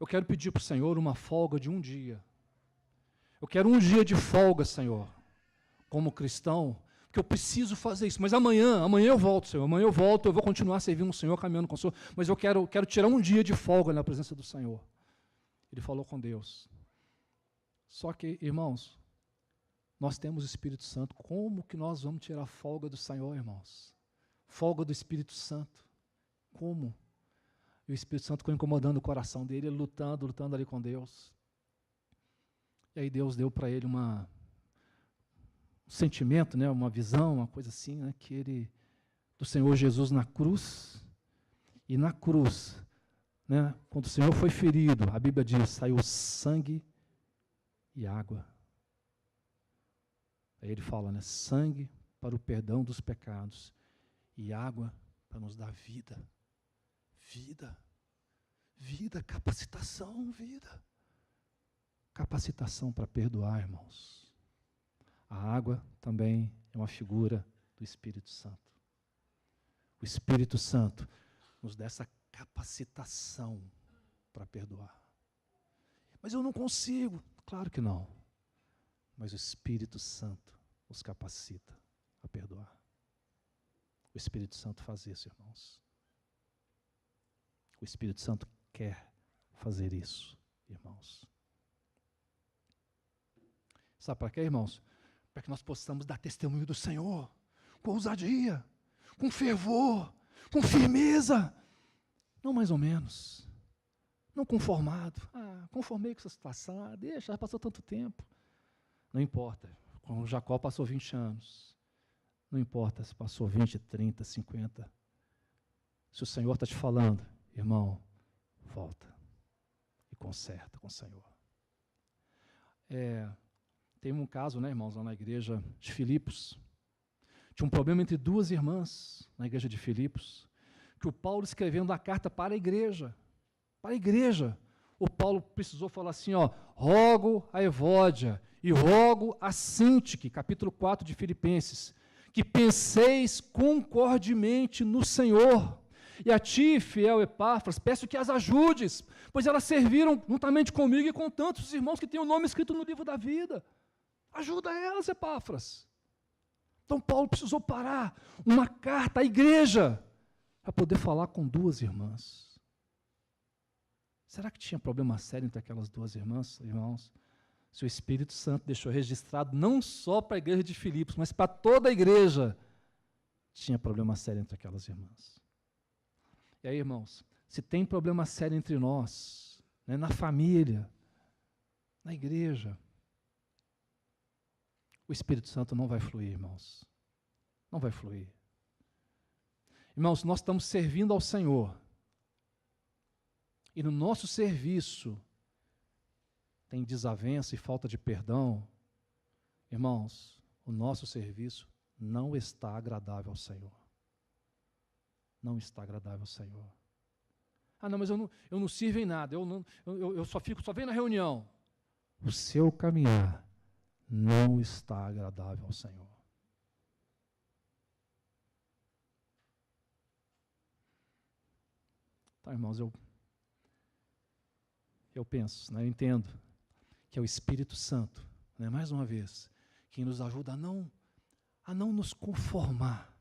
[SPEAKER 1] quero pedir para o Senhor uma folga de 1 dia. Eu quero 1 dia de folga, Senhor, como cristão, porque eu preciso fazer isso. Mas amanhã eu volto, Senhor. Amanhã eu volto, eu vou continuar servindo o Senhor, caminhando com o Senhor. Mas eu quero tirar 1 dia de folga na presença do Senhor. Ele falou com Deus. Só que, irmãos, nós temos o Espírito Santo. Como que nós vamos tirar folga do Senhor, irmãos? Folga do Espírito Santo. Como? E o Espírito Santo ficou incomodando o coração dele, ele lutando ali com Deus. E aí Deus deu para ele um sentimento, né, uma visão, uma coisa assim, né, que ele, do Senhor Jesus na cruz, e na cruz, né, quando o Senhor foi ferido, a Bíblia diz, saiu sangue e água. Aí ele fala, né, sangue para o perdão dos pecados e água para nos dar vida. Vida. Vida, capacitação, vida. Capacitação para perdoar, irmãos. A água também é uma figura do Espírito Santo. O Espírito Santo nos dá essa capacitação para perdoar. Mas eu não consigo. Claro que não. Mas o Espírito Santo nos capacita a perdoar. O Espírito Santo faz isso, irmãos. O Espírito Santo quer fazer isso, irmãos. Sabe para quê, irmãos? Para que nós possamos dar testemunho do Senhor, com ousadia, com fervor, com firmeza. Não mais ou menos. Não conformado. Conformei com essa situação. Deixa, já passou tanto tempo. Não importa. Com Jacó passou 20 anos. Não importa se passou 20, 30, 50. Se o Senhor está te falando, irmão, volta e conserta com o Senhor. Tem um caso, né, irmãos, lá na igreja de Filipos. Tinha um problema entre duas irmãs na igreja de Filipos, que o Paulo, escrevendo a carta para a igreja, o Paulo precisou falar assim, rogo a Evódia e rogo a Sintique, capítulo 4 de Filipenses, que penseis concordemente no Senhor. E a ti, fiel Epáfras, peço que as ajudes, pois elas serviram juntamente comigo e com tantos irmãos que têm o nome escrito no livro da vida. Ajuda elas, Epáfras. Então Paulo precisou parar uma carta à igreja para poder falar com duas irmãs. Será que tinha problema sério entre aquelas duas irmãs, irmãos? Se o Espírito Santo deixou registrado não só para a igreja de Filipos, mas para toda a igreja, tinha problema sério entre aquelas irmãs. E aí, irmãos, se tem problema sério entre nós, né, na família, na igreja, o Espírito Santo não vai fluir, irmãos. Não vai fluir. Irmãos, nós estamos servindo ao Senhor. E no nosso serviço tem desavença e falta de perdão. Irmãos, o nosso serviço não está agradável ao Senhor. Não está agradável ao Senhor. Não, mas eu não sirvo em nada, eu só venho na reunião. O seu caminhar não está agradável ao Senhor. Tá, irmãos, eu penso, né, eu entendo que é o Espírito Santo, né, mais uma vez, quem nos ajuda a não nos conformar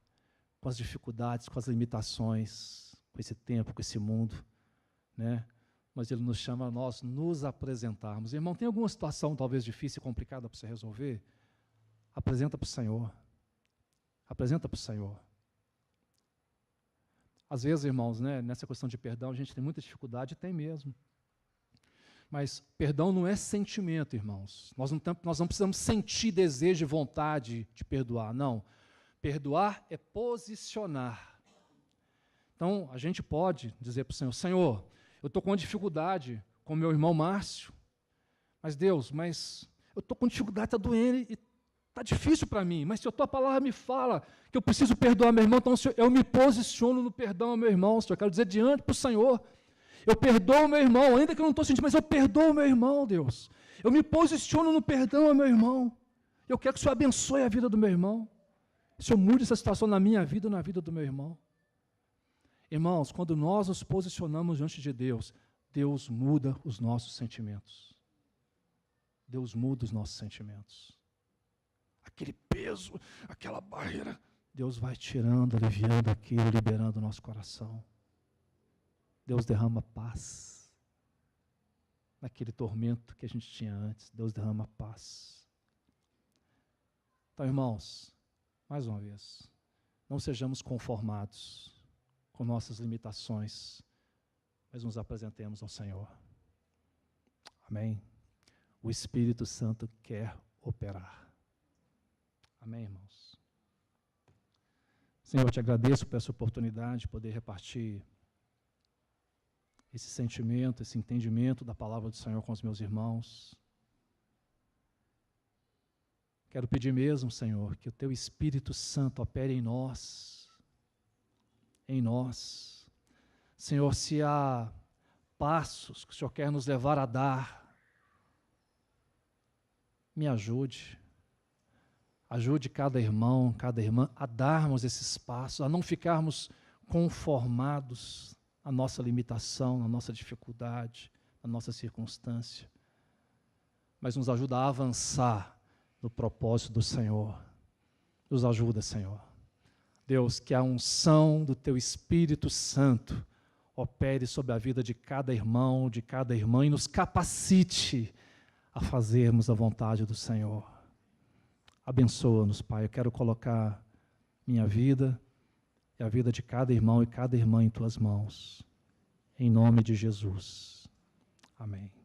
[SPEAKER 1] com as dificuldades, com as limitações, com esse tempo, com esse mundo, né? Mas Ele nos chama a nós nos apresentarmos. Irmão, tem alguma situação talvez difícil e complicada para você resolver? Apresenta para o Senhor. Apresenta para o Senhor. Às vezes, irmãos, né, nessa questão de perdão, a gente tem muita dificuldade, tem mesmo. Mas perdão não é sentimento, irmãos. Nós não precisamos sentir desejo e vontade de perdoar, não. Perdoar é posicionar. Então, a gente pode dizer para o Senhor, Senhor, eu estou com uma dificuldade com meu irmão Márcio, mas Deus, eu estou com dificuldade, está doendo e está difícil para mim, mas se a tua palavra me fala que eu preciso perdoar meu irmão, então Senhor, eu me posiciono no perdão ao meu irmão, Senhor, eu quero dizer diante para o Senhor, eu perdoo o meu irmão, ainda que eu não estou sentindo, mas eu perdoo o meu irmão, Deus. Eu me posiciono no perdão ao meu irmão. Eu quero que o Senhor abençoe a vida do meu irmão. Que o Senhor mude essa situação na minha vida e na vida do meu irmão. Irmãos, quando nós nos posicionamos diante de Deus, Deus muda os nossos sentimentos. Deus muda os nossos sentimentos. Aquele peso, aquela barreira, Deus vai tirando, aliviando aquilo, liberando o nosso coração. Deus derrama paz. Naquele tormento que a gente tinha antes, Deus derrama paz. Então, irmãos, mais uma vez, não sejamos conformados com nossas limitações, mas nos apresentemos ao Senhor. Amém? o Espírito Santo quer operar. Amém, irmãos? Senhor, eu te agradeço por essa oportunidade de poder repartir esse sentimento, esse entendimento da palavra do Senhor com os meus irmãos. Quero pedir mesmo, Senhor, que o Teu Espírito Santo opere em nós. Em nós. Senhor, se há passos que o Senhor quer nos levar a dar, me ajude. Ajude cada irmão, cada irmã a darmos esses passos, a não ficarmos conformados na nossa limitação, na nossa dificuldade, na nossa circunstância, mas nos ajuda a avançar no propósito do Senhor. Nos ajuda, Senhor. Deus, que a unção do Teu Espírito Santo opere sobre a vida de cada irmão, de cada irmã, e nos capacite a fazermos a vontade do Senhor. Abençoa-nos, Pai. Eu quero colocar minha vida e a vida de cada irmão e cada irmã em Tuas mãos. Em nome de Jesus. Amém.